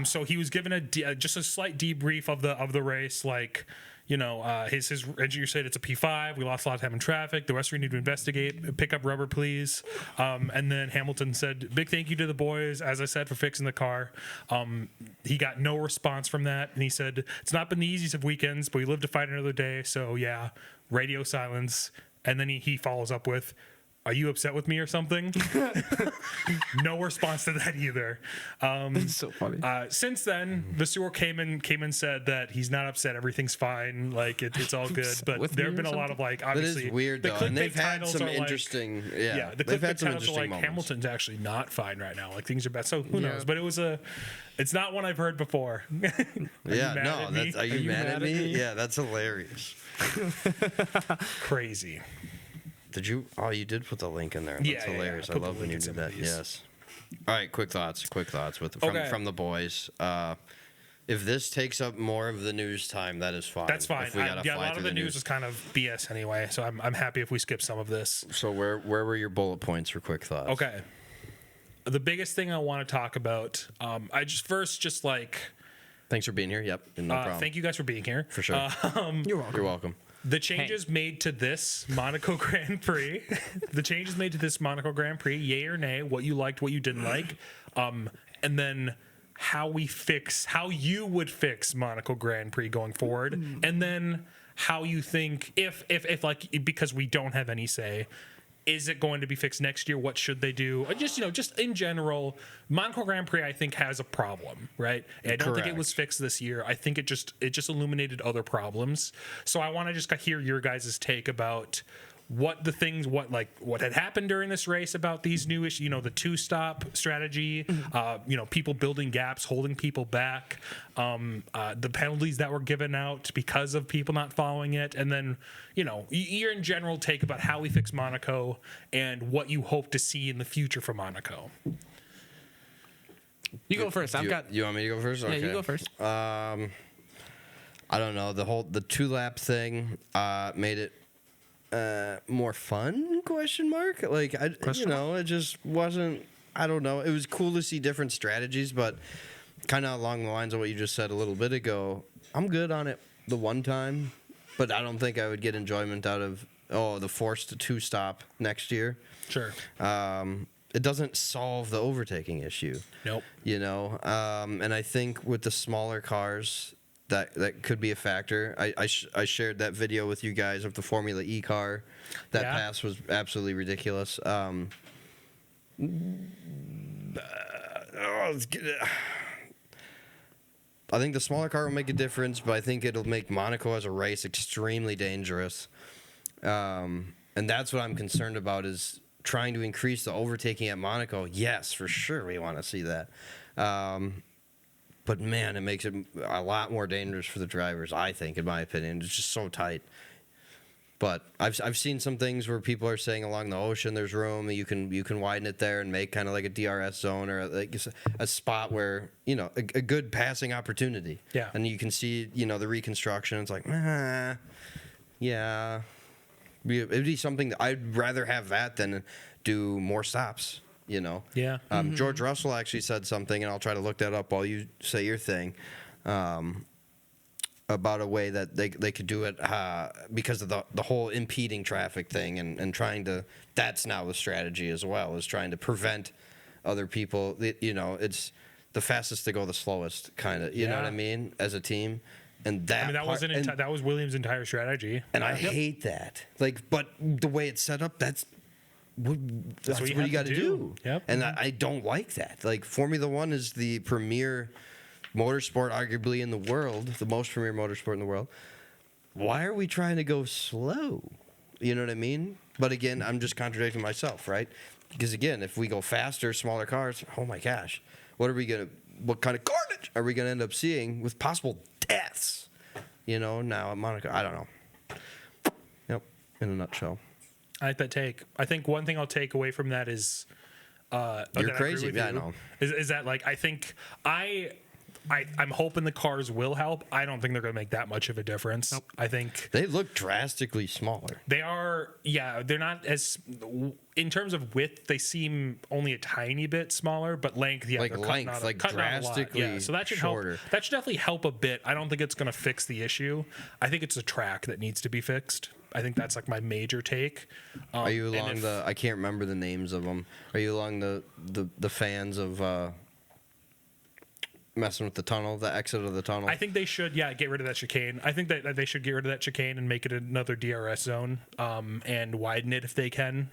So he was given just a slight debrief of the race, like, his engineer said it's a P5. We lost a lot of time in traffic. The rest we need to investigate. Pick up rubber, please. And then Hamilton said, "Big thank you to the boys, as I said, for fixing the car." He got no response from that, and he said, "It's not been the easiest of weekends, but we live to fight another day. So yeah, radio silence." And then he follows up with, "Are you upset with me or something?" No response to that either. It's so funny. Since then, Vasseur came and said that he's not upset. Everything's fine. Like it's all good. But with there me have been or a lot of obviously That is weird the though, and clickbait they've had titles some are interesting. the they've clickbait had some titles are interesting like moments. Hamilton's actually not fine right now. Like things are bad. So who Yeah. knows? But it's not one I've heard before. Yeah, mad no, at me? that's are you mad at me? Yeah, that's hilarious. Crazy. Did you? Oh, you did put the link in there. That's Yeah, hilarious. I I put the love when link you in do some of that. these. Yes. All right, quick thoughts Okay. from the boys. If this takes up more of the news time, that is fine. That's fine. If we gotta A fly lot of through the news is kind of BS anyway. So I'm happy if we skip some of this. So where were your bullet points for quick thoughts? Okay. The biggest thing I want to talk about, I just like, Thanks for being here. Yep. No problem. thank you guys for being here. For sure. You're welcome. You're welcome. The changes made to this Monaco Grand Prix, yay or nay, what you liked, what you didn't like, and then how you would fix Monaco Grand Prix going forward, and then how you think if because we don't have any say, is it going to be fixed next year? What should they do? Or just in general, Monaco Grand Prix I think has a problem, right? And I don't think it was fixed this year. I think it just illuminated other problems. So I want to just hear your guys' take about what had happened during this race about these new issues, the two-stop strategy, people building gaps, holding people back, the penalties that were given out because of people not following it, and then, your in general take about how we fix Monaco and what you hope to see in the future for Monaco. You go first. You want me to go first? Yeah, Okay. you go first. I don't know. The 2-lap thing made it more fun? Question mark. Like it just wasn't. I don't know. It was cool to see different strategies, but kind of along the lines of what you just said a little bit ago. I'm good on it the one time, but I don't think I would get enjoyment out of the forced 2-stop next year. Sure. It doesn't solve the overtaking issue. Nope. And I think with the smaller cars, that could be a factor. I shared that video with you guys of the Formula E car. That pass was absolutely ridiculous. I think the smaller car will make a difference, but I think it'll make Monaco as a race extremely dangerous. And that's what I'm concerned about is trying to increase the overtaking at Monaco. Yes, for sure we want to see that. But man, it makes it a lot more dangerous for the drivers, I think, in my opinion. It's just so tight. But I've seen some things where people are saying along the ocean there's room, you can widen it there and make kind of like a DRS zone or like a spot where, a good passing opportunity. Yeah. And you can see, the reconstruction. It's like, yeah. It'd be something that I'd rather have that than do more stops, Yeah. George Russell actually said something, and I'll try to look that up while you say your thing, about a way that they could do it because of the whole impeding traffic thing and trying to. That's now the strategy as well, is trying to prevent other people. It's the fastest to go the slowest, kind of. You know what I mean? As a team. And that I mean, that part- wasn't and, that was Williams' entire strategy. and I hate that. Like, but the way it's set up, that's what what you you have got to to do. do. Yep. And I don't like that. Like, Formula One is the premier motorsport, arguably in the world, the most premier motorsport in the world. Why are we trying to go slow? You know what I mean? But again, I'm just contradicting myself, right? Because again, if we go faster, smaller cars, oh my gosh, what kind of carnage are we gonna end up seeing with possible deaths? You know, now at Monaco, I don't know. Yep, in a nutshell. I like that take. I think one thing I'll take away from that is You're that I agree crazy. with Yeah, I you, know. Is that like I think I'm hoping the cars will help. I don't think they're going to make that much of a difference. Nope. I think They look drastically smaller. they are. Yeah, they're not as in terms of width. They seem only a tiny bit smaller, but length, yeah, Like they're cutting length, out like cutting out a lot. drastically Yeah, so that should shorter. help. That should definitely help a bit. I don't think it's going to fix the issue. I think it's a track that needs to be fixed. I think that's like my major take. Are you and along if- the? I can't remember the names of them. Are you along the fans of messing with the tunnel, the exit of the tunnel? I think they should, get rid of that chicane. I think that they should get rid of that chicane and make it another DRS zone, and widen it if they can.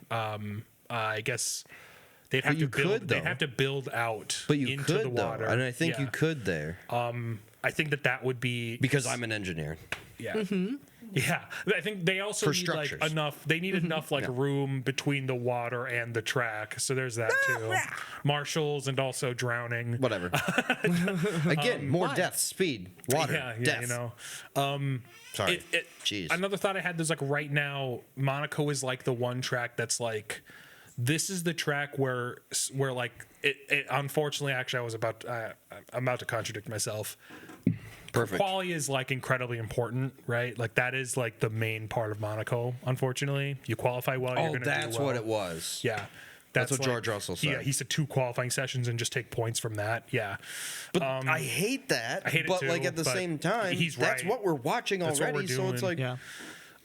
I guess they'd have to you build. could, They'd though. have to build out but you into could the water, though, and I think Yeah. you could there I think that would be because I'm an engineer. yeah. Yeah, I think they also For need like structures. enough. They need enough like room between the water and the track. So there's that too. Marshals and also drowning. Whatever. Again, more why? death, speed, water, Yeah, death. you know. Sorry. Jeez. Jeez. Another thought I had is like right now, Monaco is like the one track that's like, this is the track where like it unfortunately, actually, I'm about to contradict myself. Perfect. Quali is like incredibly important, right? Like that is like the main part of Monaco. Unfortunately, you qualify well, you're Oh, gonna that's do well. what it was. Yeah. That's what like- George Russell said. Yeah, he said 2 qualifying sessions and just take points from that. Yeah. But I hate that. I hate it but too, like at the but same time, he's that's right. what we're watching That's what already. we're So it's doing. like Yeah.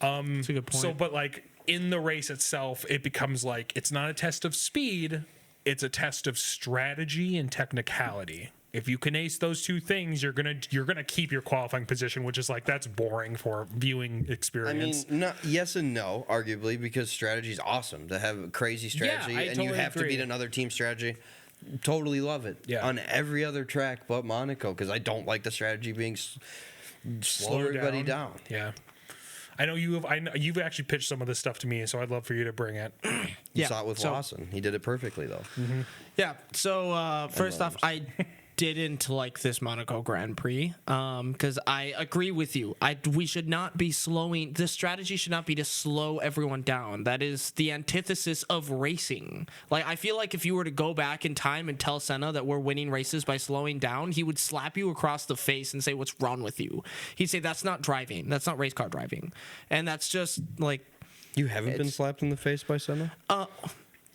That's a good point. So, but like in the race itself, it becomes like it's not a test of speed, it's a test of strategy and technicality. If you can ace those two things, you're gonna keep your qualifying position, which is like that's boring for viewing I experience. mean, yes and no, arguably, because strategy is awesome to have a crazy strategy, I and you totally have to agree. beat another team strategy. Totally love it. Yeah. On every other track but Monaco, because I don't like the strategy being slow everybody down. Yeah. I know you've actually pitched some of this stuff to me, so I'd love for you to bring it. You Yeah, saw it with so- Lawson. He did it perfectly though. Yeah. So first off, I didn't like this Monaco Grand Prix because I agree with you. We should not be slowing. The strategy should not be to slow everyone down. That is the antithesis of racing. Like I feel like if you were to go back in time and tell Senna that we're winning races by slowing down, he would slap you across the face and say, "What's wrong with you?" He'd say, "That's not driving. That's not race car driving." And that's just like You haven't been slapped in the face by Senna?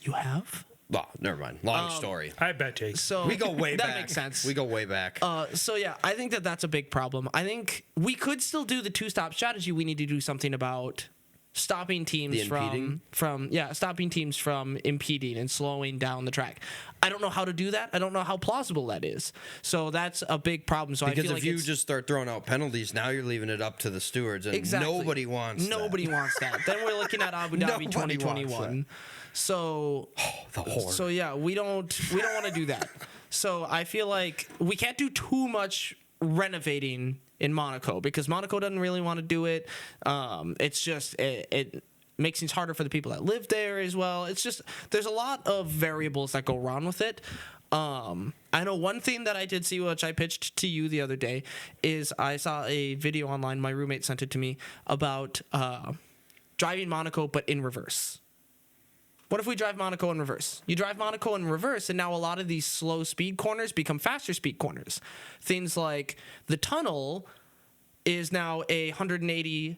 you have. Oh, never mind. Long story. I bet takes. So We go way that back. makes sense. We go way back. So yeah, I think that that's a big problem. I think we could still do the 2-stop strategy. We need to do something about stopping teams The impeding? from stopping teams from impeding and slowing down the track. I don't know how to do that. I don't know how plausible that is. So that's a big problem. So I Because feel if like you it's, just start throwing out penalties, now you're leaving it up to the stewards, and exactly nobody wants that. Nobody wants that. Then we're looking at Abu Dhabi Nobody wants 2021. So The whore. So yeah, we don't want to do that. So I feel like we can't do too much renovating in Monaco because Monaco doesn't really want to do it. It's just it makes things harder for the people that live there as well. It's just there's a lot of variables that go wrong with it. I know one thing that I did see, which I pitched to you the other day, is I saw a video online. My roommate sent it to me about driving Monaco, but in reverse. What if we drive Monaco in reverse? You drive Monaco in reverse, and now a lot of these slow speed corners become faster speed corners. Things like the tunnel is now a 180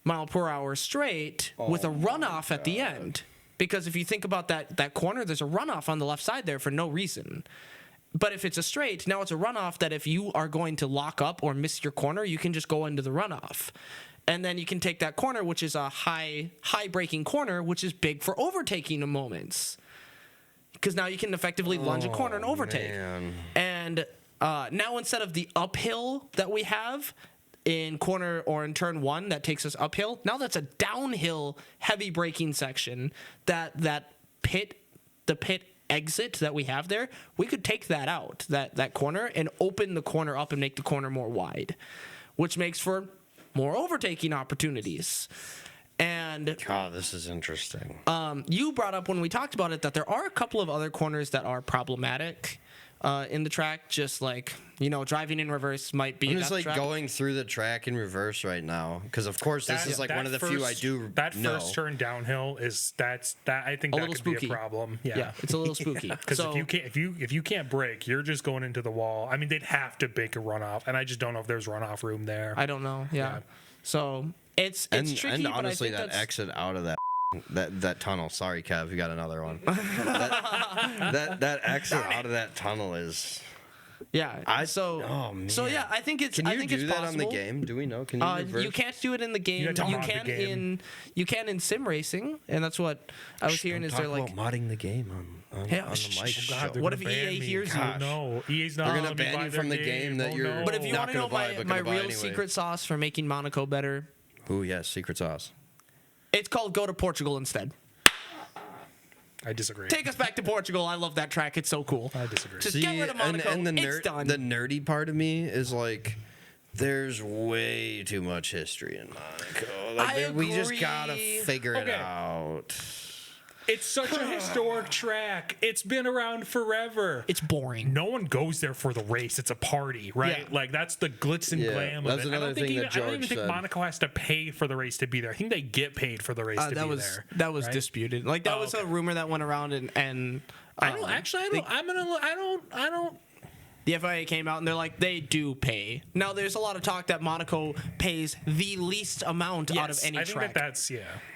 mile per hour straight with a runoff at the end. Because if you think about that corner, there's a runoff on the left side there for no reason. But if it's a straight, now it's a runoff that if you are going to lock up or miss your corner, you can just go into the runoff. And then you can take that corner, which is a high braking corner, which is big for overtaking moments. Because now you can effectively lunge a corner and overtake. man. And now instead of the uphill that we have, in corner or in turn 1 that takes us uphill. Now that's a downhill heavy braking section the pit exit that we have there. We could take that out, that corner, and open the corner up and make the corner more wide, which makes for more overtaking opportunities. And God, this is interesting. you brought up when we talked about it that there are a couple of other corners that are problematic in the track, just like, driving in reverse might be. I'm just like going through the track in reverse right now because, of course, this is like one of the few I do. That know. first turn downhill is that I think that could spooky. be a problem. Yeah, it's a little spooky. Because if you can't brake, you're just going into the wall. I mean, they'd have to make a runoff, and I just don't know if there's runoff room there. I don't know. Yeah. So it's tricky. And but honestly, I think that exit out of that tunnel. Sorry, Kev, you got another one. that exit out of that tunnel is. Yeah. So yeah, I think it's. Can you I think do it's that possible. on the game? Do we know? Can you reverse? You can't do it in the game. have to mod the game. You can in sim racing, and that's what I was hearing. Is Talk they're like, about modding the game on the mic God, they're What gonna if EA ban me. hears you? God, no, EA's not. They're gonna gonna ban buy you their from the game that Oh, you're- no. but if you Not want to know gonna buy, my but my gonna buy real anyway. secret sauce for making Monaco better, Ooh, yes, secret sauce. it's called go to Portugal instead. I disagree. Take us back to Portugal. I love that track. It's so cool. I disagree. Just get rid of Monaco. and the It's done. the nerdy part of me is like, there's way too much history in Monaco. Like, I we just agree. gotta figure it Okay. out. It's such a historic track. It's been around forever. It's boring. No one goes there for the race. It's a party, right? Yeah. Like that's the glitz and Yeah, glam that's of it. another thing that I don't even George think said. Monaco has to pay for the race to be there. I think they get paid for the race to that be was there. that was right? disputed. Like that Oh, was okay. a rumor that went around, and I don't actually. I don't. the FIA came out and they're like, they do pay. Now there's a lot of talk that Monaco pays the least amount out of any I think track, that's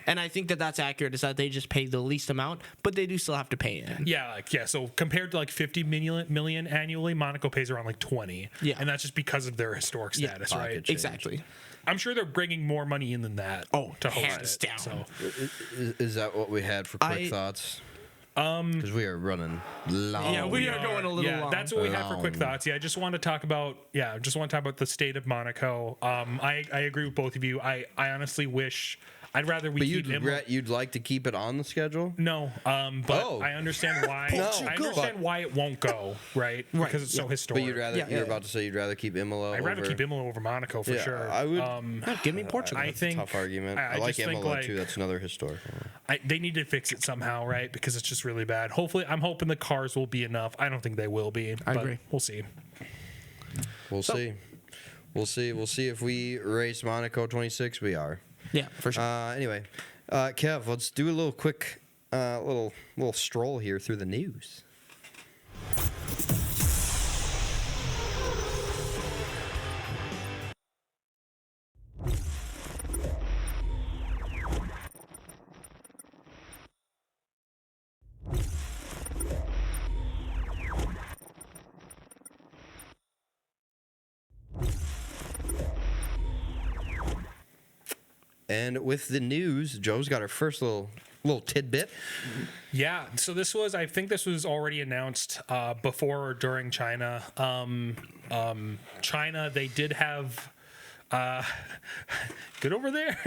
and I think that that's accurate. Is that they just pay the least amount, but they do still have to pay in. So compared to like 50 million annually, Monaco pays around like 20. Yeah. And that's just because of their historic status, Pocket right? change. Exactly. I'm sure they're bringing more money in than that. To host hands it. down. So Is that what we had for quick thoughts? Because we are running long. Yeah, we are going a little long. That's what we have for quick thoughts. I just want to talk about the state of Monaco. I agree with both of you. I honestly wish I'd rather we But keep you'd like to keep it on the schedule? No, but I understand why. No. I understand why it won't go right because it's so historic. But you're about to say you'd rather keep Imola. I'd rather over... keep Imola over Monaco for sure. I would. Give me Portugal. I think tough argument. I I like just think, Imola like, too. That's another historical. They need to fix it somehow, right? Because it's just really bad. Hopefully, I'm hoping the cars will be enough. I don't think they will be. I but agree. We'll see. We'll see. We'll see if we race Monaco 26. We are. Yeah, for sure. Anyway, Kev, let's do a little quick, little stroll here through the news. And with the news, Joe's got our first little tidbit. Yeah. So I think this was already announced before or during China. China, they did have. Get over there.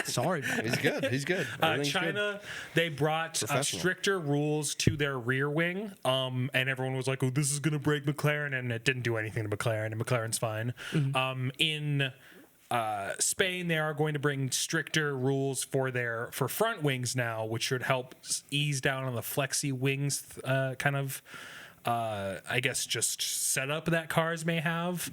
Sorry. He's good. He's good. Everything's China, they brought Professional. stricter rules to their rear wing, and everyone was like, "Oh, this is going to break McLaren," and it didn't do anything to McLaren, and McLaren's fine. In Spain, they are going to bring stricter rules for front wings now, which should help ease down on the flexi wings I guess just setup that cars may have.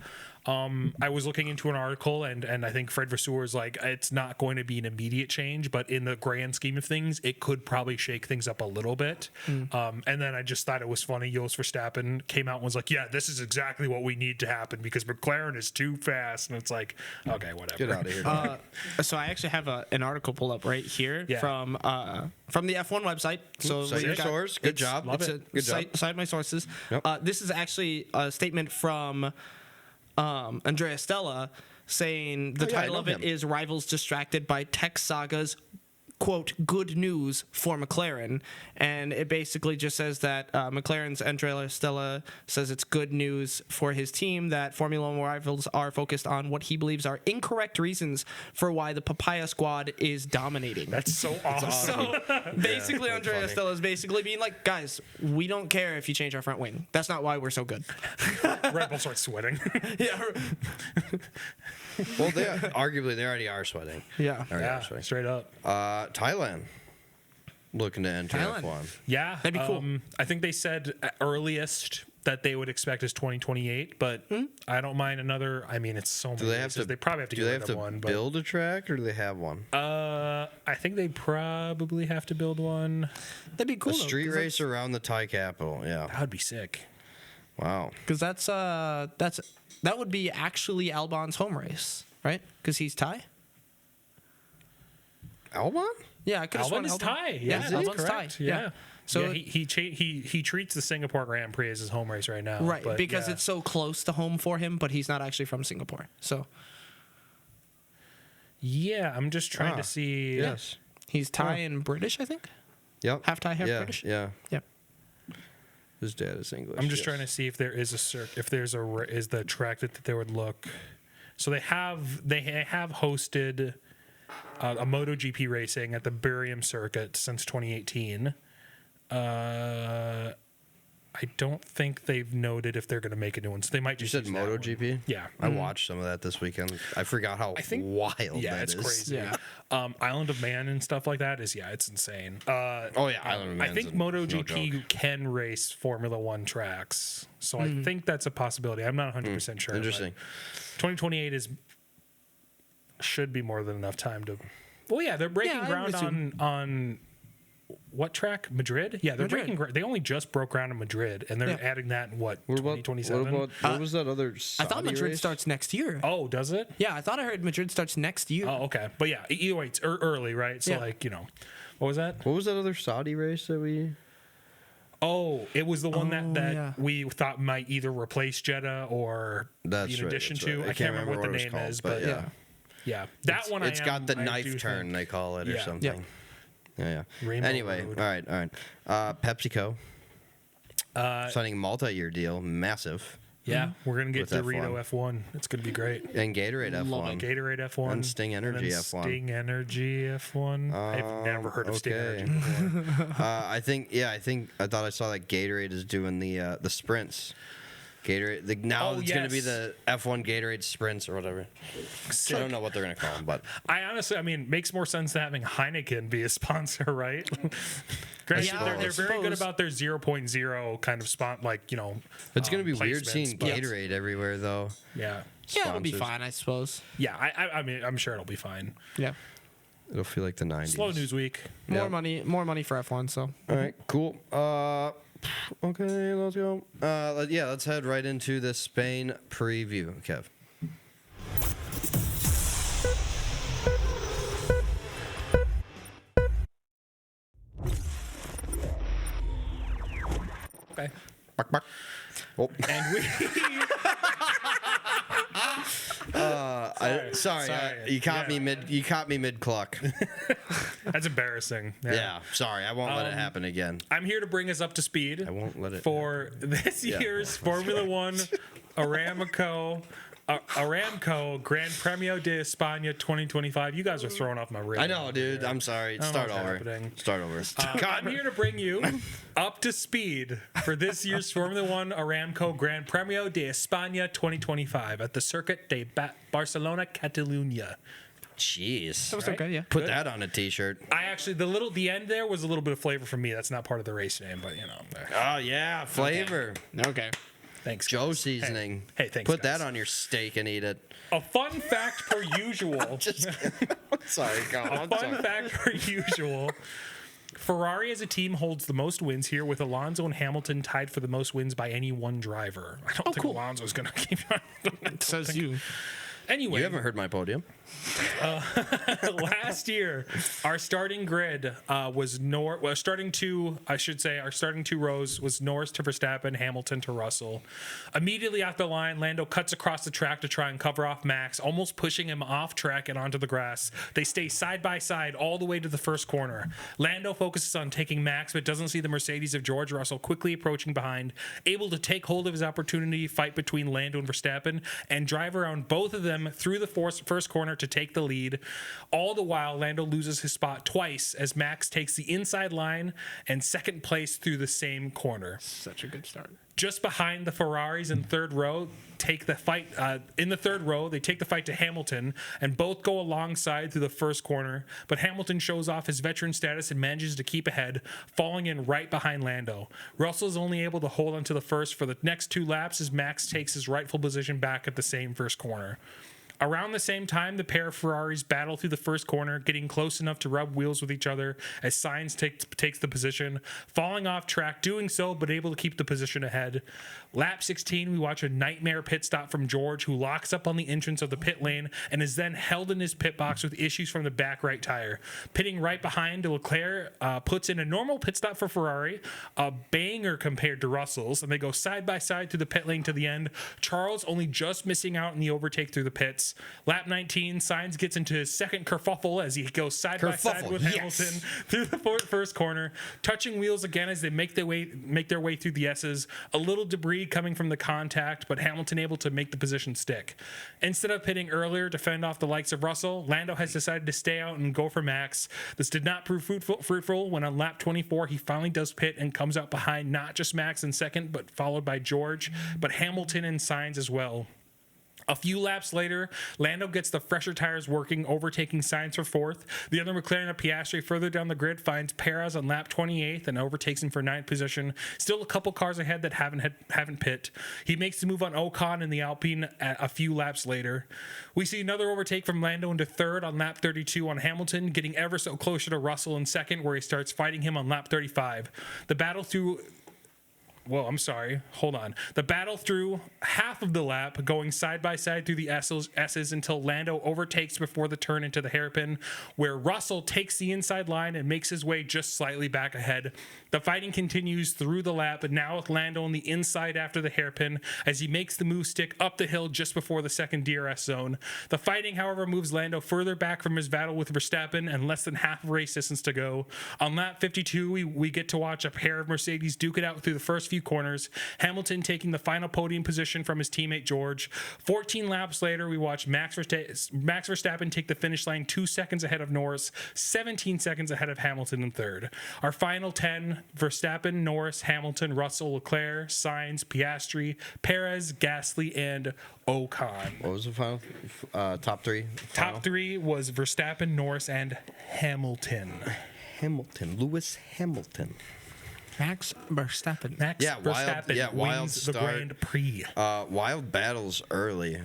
I was looking into an article, and I think Fred Vasseur is like, it's not going to be an immediate change, but in the grand scheme of things, it could probably shake things up a little bit. And then I just thought it was funny. Jos Verstappen came out and was like, yeah, this is exactly what we need to happen because McLaren is too fast. And it's like, okay, whatever. Get out of here. So I actually have an article pulled up right here Yeah. from the F1 website. So Cite we've your got- source. Good it's- job. It's Love it. Good job. Cite my sources. Yep. This is actually a statement from Andrea Stella saying the Oh, yeah, I title know of it him. is "Rivals Distracted by Tech Saga's quote, good news for McLaren. And it basically just says that McLaren's Andrea Stella says it's good news for his team that Formula One rivals are focused on what he believes are incorrect reasons for why the Papaya squad is dominating. That's so awesome. So basically, Andrea funny. Stella is basically being like, guys, we don't care if you change our front wing. That's not why we're so good. Red Bull starts sweating. Yeah. Well, arguably they already are sweating. Yeah. Already Yeah, are sweating. straight up. Thailand looking to enter Thailand. F1. Yeah, That'd be cool. I think they said earliest that they would expect is 2028, but I don't mind another. I mean, it's so many. Do they have races. to? They probably have to do get they rid have of to one. build a track, or do they have one? But I think they probably have to build one. That'd be cool. A street race around the Thai capital. Yeah. That would be sick. Wow. Because that would be actually Albon's home race, right? Because he's Thai. Albon? Yeah, I could have Albon is Thai. Yeah, Albon's Thai. correct. Yeah. So So he treats the Singapore Grand Prix as his home race right now. right, but because yeah. it's so close to home for him, but he's not actually from Singapore. So Yeah, I'm just trying Ah, to see. Yes. he's Thai and British, I think. Yep. Half Thai, half yeah, British. Yeah. Yep. His dad is English. I'm just yes. trying to see if there is is the track that they would look. So they have hosted a MotoGP racing at the Buriram circuit since 2018. I don't think they've noted if they're going to make a new one. So they might You just said use that one. MotoGP? Yeah. I watched some of that this weekend. I forgot how wild Yeah, that it's is. crazy. Yeah. Island of Man and stuff like that is it's insane. Oh, yeah. Island of I Man's think no MotoGP joke. can race Formula One tracks, so I think that's a possibility. I'm not 100% sure. but Interesting. 2028 should be more than enough time to. Well, yeah, they're breaking Yeah, I ground would assume. on what track? Madrid. Yeah, they're Madrid. breaking. They only just broke ground in Madrid, and they're Yeah. adding that in what What about 2027. what was that other I Saudi thought Madrid race? starts next year. Oh, does it? Yeah, I thought I heard Madrid starts next year. Oh, okay. But yeah, either way, it's early, right? So Yeah. what was that? What was that other Saudi race that we... Oh, it was the one Oh, that yeah. we thought might either replace Jeddah or That's be in right, addition that's to. right. I can't remember what the it was name called, is, but yeah. That one It's got the I do knife think- turn, they call it, or Yeah. something. Yeah. Rainbow Anyway, Road. all right. PepsiCo signing a multi-year deal, massive. Yeah, we're gonna get With Dorito F1. It's gonna be great. And Gatorade F1. Gatorade F1 And Sting Energy and F1. Sting Energy F1. I've never heard of Sting okay. Energy before. I thought I saw that Gatorade is doing the sprints. Gatorade. Now Oh, it's going to be yes. the F1 Gatorade sprints or whatever. I don't know what they're going to call them, but I honestly, makes more sense than having Heineken be a sponsor, right? Granted, Yeah, they're I very good suppose. about their 0.0 kind of spot, it's going to be weird seeing placements, but- Gatorade everywhere, though. Yeah, Yeah, it'll be sponsors. fine, I suppose. yeah. I'm sure it'll be fine. Yeah. It'll feel like the 90s. Slow news week. More Yep. money for F1, so. All right, cool. Okay, let's go. Let's head right into the Spain preview, Kev. Okay. Bark, bark. Oh. And we. Sorry, you caught me mid. You caught me mid cluck. That's embarrassing. Yeah, sorry. I won't let it happen again. I'm here to bring us up to speed. I won't let it for this year's Formula One Aramco Gran Premio de España 2025. You guys are throwing off my rhythm. I know, dude. I'm sorry. don't know Start what's over. happening. Start over. I'm here to bring you up to speed for this year's Formula One Aramco Gran Premio de España 2025 at the Circuit de Barcelona, Catalunya. Jeez. That was Right? okay, yeah. Put that on a t-shirt. I actually the end there was a little bit of flavor for me. That's not part of the race name, but Oh yeah, flavor. Okay. thanks. Joe guys. seasoning. Hey, thanks. Put guys. that on your steak and eat it. A fun fact per usual. Sorry, go A fun fact per usual. Ferrari as a team holds the most wins here, with Alonso and Hamilton tied for the most wins by any one driver. I don't think cool. Alonso's going to keep on. Says you. Anyway, You haven't heard my podium. last year, our starting grid was our starting two rows was Norris to Verstappen, Hamilton to Russell. Immediately off the line, Lando cuts across the track to try and cover off Max, almost pushing him off track and onto the grass. They stay side by side all the way to the first corner. Lando focuses on taking Max, but doesn't see the Mercedes of George Russell quickly approaching behind, able to take hold of his opportunity fight between Lando and Verstappen and drive around both of them through the first corner to take the lead. All the while, Lando loses his spot twice as Max takes the inside line and second place through the same corner. Such a good start. Just behind the Ferraris in third row, take the fight in the third row. They take the fight to Hamilton, and both go alongside through the first corner. But Hamilton shows off his veteran status and manages to keep ahead, falling in right behind Lando. Russell is only able to hold onto the first for the next 2 laps as Max takes his rightful position back at the same first corner. Around the same time, the pair of Ferraris battle through the first corner, getting close enough to rub wheels with each other as Sainz takes the position, falling off track, doing so, but able to keep the position ahead. Lap 16, we watch a nightmare pit stop from George, who locks up on the entrance of the pit lane and is then held in his pit box with issues from the back right tire. Pitting right behind, Leclerc puts in a normal pit stop for Ferrari, a banger compared to Russell's, and they go side by side through the pit lane to the end. Charles only just missing out in the overtake through the pits. Lap 19, Sainz gets into his second kerfuffle as he goes side by side with Hamilton through the first corner, touching wheels again as they make their way through the S's. A little debris coming from the contact, but Hamilton able to make the position stick. Instead of pitting earlier to fend off the likes of Russell, Lando has decided to stay out and go for Max. This did not prove fruitful when on lap 24 he finally does pit and comes out behind not just Max in second, but followed by George, but Hamilton and Sainz as well. A few laps later, Lando gets the fresher tires working, overtaking Sainz for fourth. The other McLaren of Piastri further down the grid finds Perez on lap 28th and overtakes him for ninth position. Still a couple cars ahead that haven't pit. He makes the move on Ocon in the Alpine a few laps later. We see another overtake from Lando into third on lap 32 on Hamilton, getting ever so closer to Russell in second, where he starts fighting him on lap 35. The battle through half of the lap, going side by side through the S's until Lando overtakes before the turn into the hairpin, where Russell takes the inside line and makes his way just slightly back ahead. The fighting continues through the lap, but now with Lando on the inside after the hairpin as he makes the move stick up the hill just before the second DRS zone. The fighting, however, moves Lando further back from his battle with Verstappen and less than half of race distance to go. On lap 52, we get to watch a pair of Mercedes duke it out through the first few corners, Hamilton taking the final podium position from his teammate George. 14 laps later, we watch Max Verstappen take the finish line 2 seconds ahead of Norris, 17 seconds ahead of Hamilton in third. Our final 10, Verstappen, Norris, Hamilton, Russell, Leclerc, Sainz, Piastri, Perez, Gasly, and Ocon. What was the final? Top three? Top 3 was Verstappen, Norris, and Hamilton. Lewis Hamilton. Max Verstappen. Verstappen wild wins the start. Grand Prix. Wild battles early.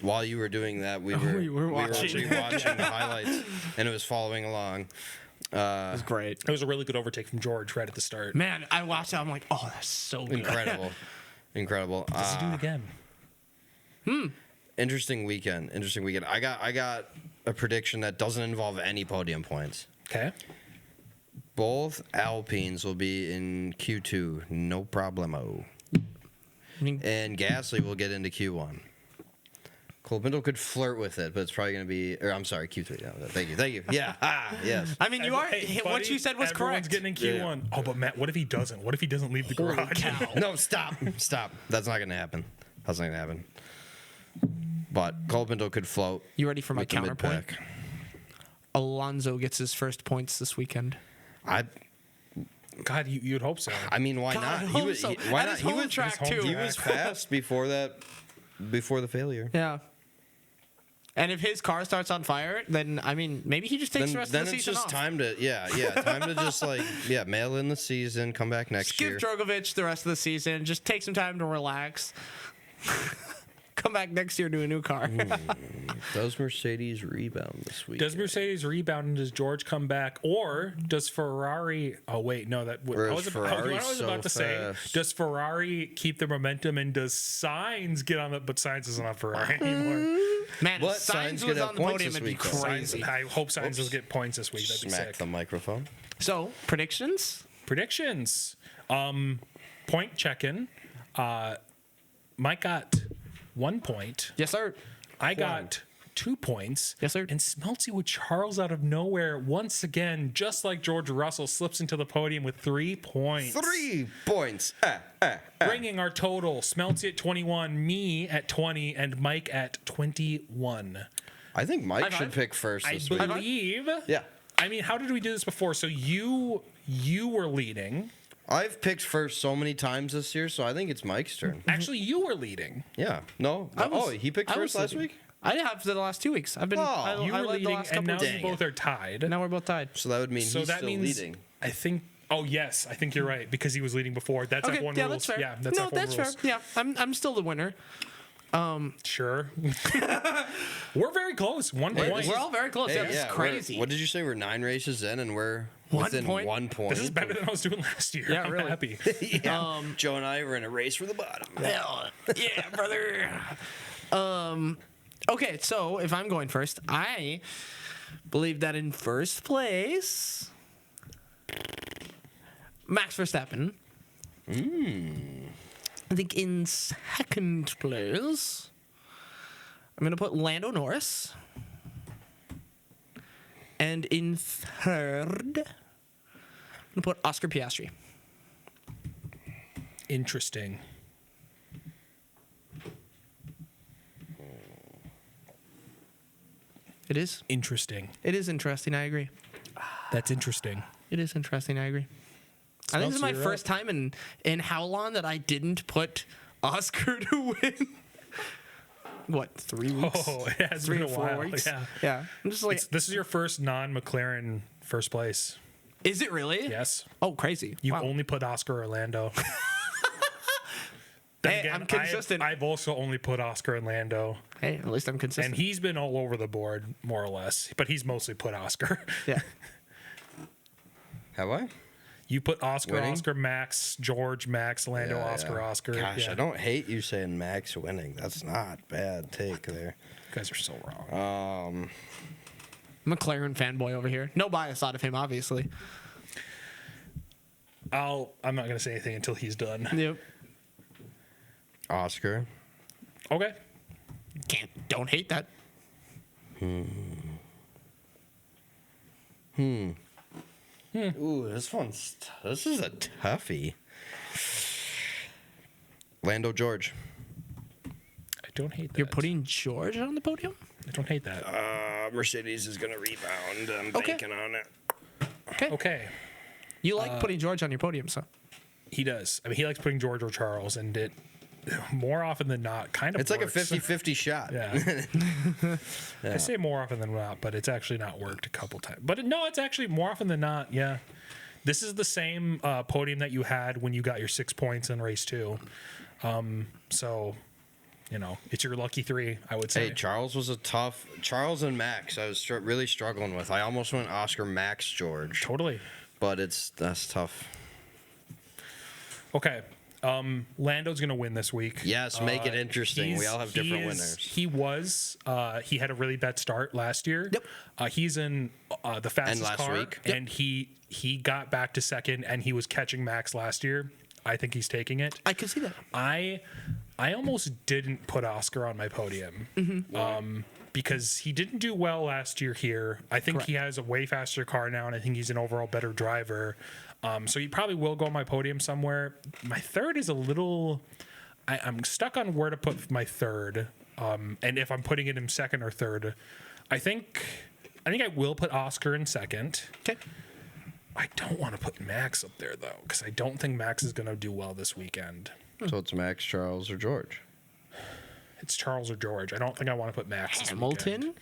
While you were doing that, we were watching the highlights, and it was following along. It was great. It was a really good overtake from George right at the start. Man, I watched it. I'm like, oh, that's so good. Incredible. Does he do it again? Interesting weekend. I got a prediction that doesn't involve any podium points. Okay. Both Alpines will be in Q2, no problemo. And Gasly will get into Q1. Colapinto could flirt with it, but it's probably going to be, Q3. Yeah, thank you. Yeah, yes. I mean, you are. Hey, what buddy, you said was everyone's correct. getting in Q1. Yeah. Oh, but Matt, what if he doesn't? What if he doesn't leave the garage? No, stop. That's not going to happen. But Colapinto could float. You ready for my with the counterpoint? mid-pack. Alonso gets his first points this weekend. God, you'd hope so. I mean, why God, not? I hope so. Why At not? his home track, too. He was fast before the failure. Yeah. And if his car starts on fire, then I mean, maybe he just takes the rest of the season it's just off. time to just mail in the season, come back next year. Skip Drogovic the rest of the season. Just take some time to relax. Come back next year to a new car. Does Mercedes rebound this week? Does Mercedes rebound and does George come back, or does Ferrari? Oh wait, no, that Or I is was Ferrari about to so say. fast? Does Ferrari keep the momentum, and does Sainz get on it? But Sainz isn't on Ferrari anymore. Man, What if Signs Signs was gonna on have the points podium, this it'd be week, though? crazy. I hope Signs will get points this week. That'd be Smack sick. the microphone. So, predictions? Predictions. Point check-in. Mike got 1 point. Yes, sir. I got 2 points. Yes, sir. And Smelty with Charles out of nowhere once again, just like George Russell, slips into the podium with 3 points. 3 points. Bringing our total: Smelty at 21, me at 20, and Mike at 21. I think Mike High should five. pick first I this week. believe. Yeah. I mean, how did we do this before? So you were leading. I've picked first so many times this year, so I think it's Mike's turn. Actually, you were leading. Yeah. No. He picked I was first last leading. week? I have for the last 2 weeks. I've been. Oh, You I were led the leading, last and couple now weeks. you both are tied. Now we're both tied. So that would mean So he's that still means leading. I think. Oh yes, I think you're right because he was leading before. That's Okay, F1 yeah, rules. that's fair. Yeah, that's no, F1 that's rules. fair. Yeah, I'm still the winner. Sure. We're very close. 1 point. We're all very close. Hey, yeah, this is crazy. What did you say? We're 9 races in, and we're 1 within point? 1 point. This is better than I was doing last year. Yeah, I'm really. happy. Yeah. Joe and I were in a race for the bottom. Hell, yeah, brother. Okay, so if I'm going first, I believe that in first place, Max Verstappen. I think in second place, I'm going to put Lando Norris. And in third, I'm going to put Oscar Piastri. Interesting. It is. Interesting. It is interesting. I agree. That's interesting. It is interesting. I agree. I think this is my You're first time in how long that I didn't put Oscar to win. What, 3 weeks? Oh, it has 3 been or a 4 while. weeks? Yeah. Yeah. I'm just like, This is your first non-McLaren first place. is it really? Yes. Oh, crazy. You Wow. only put Oscar Orlando. Hey, I'm consistent. I've also only put Oscar and Lando, Hey, at least I'm consistent. and he's been all over the board more or less, but he's mostly put Oscar. yeah. Have I? You put Oscar, Winning? Oscar, Max, George, Max, Lando, Yeah, Oscar, yeah. Oscar. Gosh, Yeah. I don't hate you saying Max winning. That's not bad take there. You guys are so wrong. McLaren fanboy over here. No bias out of him, obviously. I'm not gonna say anything until he's done. Yep. Oscar. Okay. Don't hate that. Ooh, this is a toughie. Lando George. I don't hate that. You're putting George on the podium? I don't hate that. Mercedes is gonna rebound. I'm Okay. banking on it. Okay. You like putting George on your podium, so. He does. I mean, he likes putting George or Charles, and it more often than not kind of It's like a works. 50-50 shot. Yeah. I say more often than not, but it's actually not worked a couple times. But no, it's actually more often than not. Yeah. This is the same podium that you had when you got your 6 points in race 2. So, it's your lucky 3, I would say. Hey, Charles was a tough. Charles and Max, I was really struggling with. I almost went Oscar, Max, George, Totally. but that's tough. Okay. Lando's going to win this week. Yes, make it interesting. We all have different winners. He had a really bad start last year. Yep. He's in the fastest last car, week. and he got back to second, and he was catching Max last year. I think he's taking it. I could see that. I almost didn't put Oscar on my podium because he didn't do well last year here. I think he has a way faster car now, and I think he's an overall better driver. So he probably will go on my podium somewhere. My third is a little. I'm stuck on where to put my third, and if I'm putting it in second or third. I think I will put Oscar in second. Okay. I don't want to put Max up there though, because I don't think Max is going to do well this weekend. So it's Max, Charles, or George. It's Charles or George. I don't think I want to put Max this weekend. Hamilton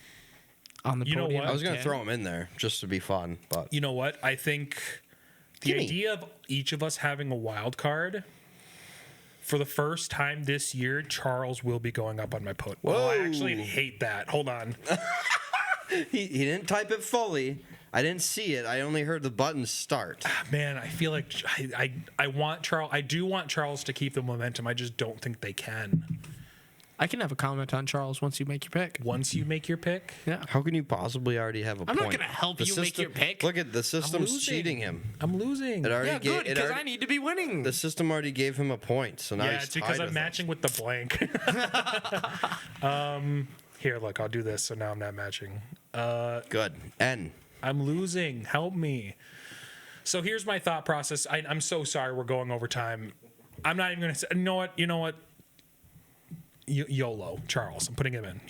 on the You know podium. what? I was gonna again. throw him in there just to be fun, but You know what? I think the Gimme. idea of each of us having a wild card for the first time this year, Charles will be going up on my podium. Oh, I actually hate that. Hold on. he didn't type it fully. I didn't see it. I only heard the button start. Man, I feel like I want Charles. I do want Charles to keep the momentum. I just don't think they can. I can have a comment on Charles once you make your pick. Once you make your pick, Yeah. How can you possibly already have a I'm point? not gonna help The you make your pick. Look at the system's losing. cheating him. I'm losing. It already Yeah, gave, good, because I need to be winning. the system already gave him a point, so now Yeah, he's it's because tied I'm with matching with the blank. Here, look, I'll do this. So now I'm not matching. us. Good. N. I'm losing. Help me. So here's my thought process. I'm so sorry we're going over time. I'm not even going to say, you know what? YOLO, Charles. I'm putting him in.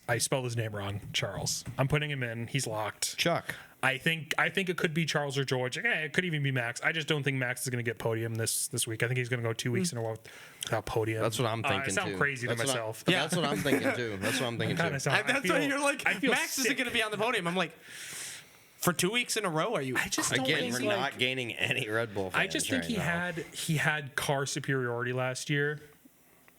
I spelled his name wrong. Charles. I'm putting him in. He's locked. Chuck. I think it could be Charles or George. It could even be Max. I just don't think Max is going to get podium this week. I think he's going to go 2 weeks in a row without podium. That's what I'm thinking, I sound too. crazy to That's what myself. Yeah, that's what I'm thinking, too. That's what I'm thinking, too. That's why you're like, Max isn't going to be on the podium. I'm like, for 2 weeks in a row, are you? I just don't Again, think, we're not gaining any Red Bull fans I just think right he now. had car superiority last year,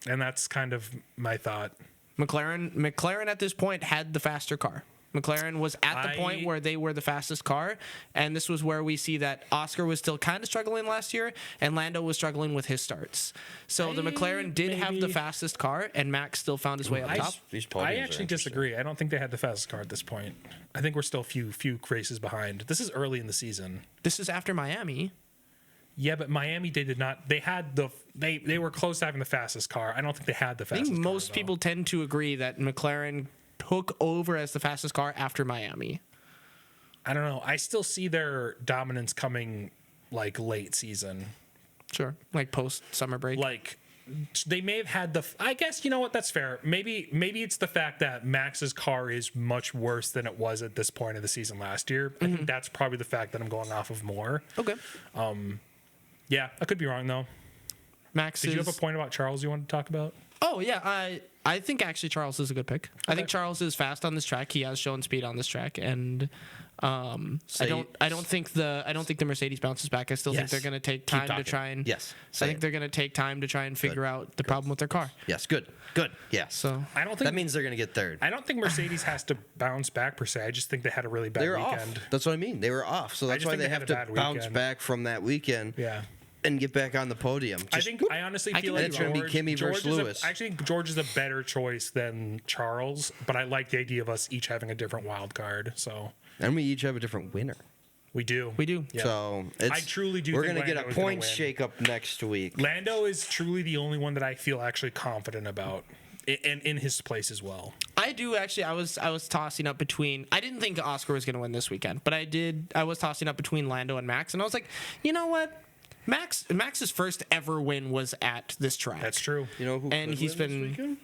and that's kind of my thought. McLaren at this point had the faster car. McLaren was at the point where they were the fastest car, and this was where we see that Oscar was still kind of struggling last year, and Lando was struggling with his starts. So the McLaren did have the fastest car, and Max still found his way up top. These podiums I are actually interesting. disagree. I don't think they had the fastest car at this point. I think we're still few races behind. This is early in the season. This is after Miami. Yeah, but Miami did not. They had they were close to having the fastest car. I don't think they had the I fastest. think car, most though. people tend to agree that McLaren took over as the fastest car after Miami. I don't know. I still see their dominance coming like late season. Sure, like post summer break. Like they may have had I guess you know what, that's fair. Maybe it's the fact that Max's car is much worse than it was at this point of the season last year. I think that's probably the fact that I'm going off of more. Okay. Yeah, I could be wrong though. Max Did you have a point about Charles you wanted to talk about? Oh yeah, I think actually Charles is a good pick. I think Charles is fast on this track. He has shown speed on this track, and I don't think the Mercedes bounces back. I still think Yes. they're going to take time to try and Yes. I Say think it. they're going to take time to try and figure out the problem with their car. Yes, good. Yes. So I don't think That means they're going to get third. I don't think Mercedes has to bounce back per se. I just think they had a really bad They were weekend. off. That's what I mean. They were off. So that's just why think they they had have a to bad bounce weekend. back from that weekend Yeah. and get back on the podium. I honestly I feel can like It's gonna be Kimi versus Lewis. I actually think George is a better choice than Charles, but I like the idea of us each having a different wild card. So and we each have a different winner. we do. Yeah. So it's, I truly do We're think gonna get Lando a is gonna points win. shake up next week. Lando is truly the only one that I feel actually confident about, and in his place as well. I do actually. I was tossing up between. I didn't think Oscar was going to win this weekend, but I did. I was tossing up between Lando and Max, and I was like, you know what? Max's first ever win was at this track. That's true. You know who? And could he's win this been- weekend?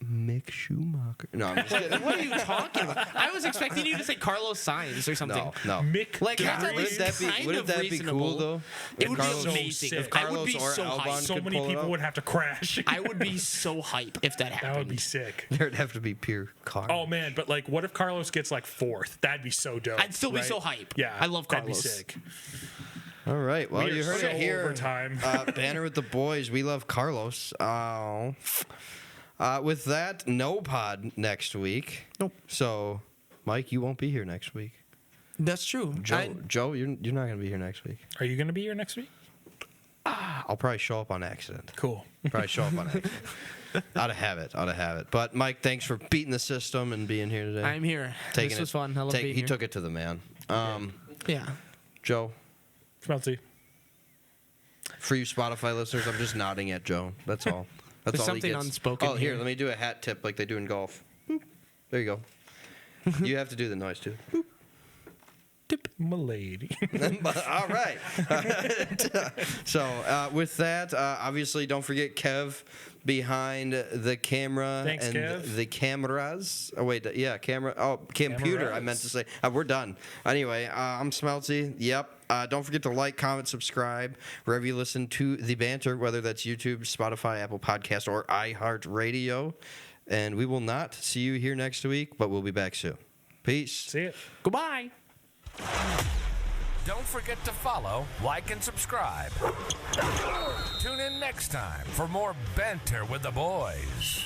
Mick Schumacher. No, I'm just kidding. What are you talking about? I was expecting you to say Carlos Sainz or something. No. Mick Like, Debris. that Wouldn't that be? kind Wouldn't of that be reasonable. cool though? It If would be Carlos- so amazing. sick. If I would Carlos be or so Albon hyped. So could many pull it people up, would have to crash. I would be so hype if that happened. That would be sick. There'd have to be pure car. Oh man, but like, what if Carlos gets like fourth? That'd be so dope. I'd still be right? so hype. Yeah, I love That'd be Carlos. sick. All right. Well, We are you heard so it here. overtime. Banner with the boys. We love Carlos. With that, no pod next week. Nope. So, Mike, you won't be here next week. That's true. Joe, you're not going to be here next week. Are you gonna be here next week? I'll probably show up on accident. Cool. Probably show up on accident. Out of habit. But Mike, thanks for beating the system and being here today. I'm here. This was fun. I love being He here. took it to the man. Yeah. Joe, Smelty. for you Spotify listeners, I'm just nodding at Joe. That's all. That's There's all he something gets. unspoken Oh, here, here. let me do a hat tip like they do in golf. Boop. There you go. You have to do the noise too. Boop. Milady. All right. So with that, obviously, don't forget Kev behind the camera. Thanks, and Kev. the cameras. Oh wait, yeah, camera. Oh, computer. I meant to say. We're done. Anyway, I'm Smelty. Yep. Don't forget to like, comment, subscribe wherever you listen to the banter, whether that's YouTube, Spotify, Apple Podcast, or iHeartRadio. And we will not see you here next week, but we'll be back soon. Peace. See it. Goodbye. Don't forget to follow, like, and subscribe. Tune in next time for more Banter with the Boys.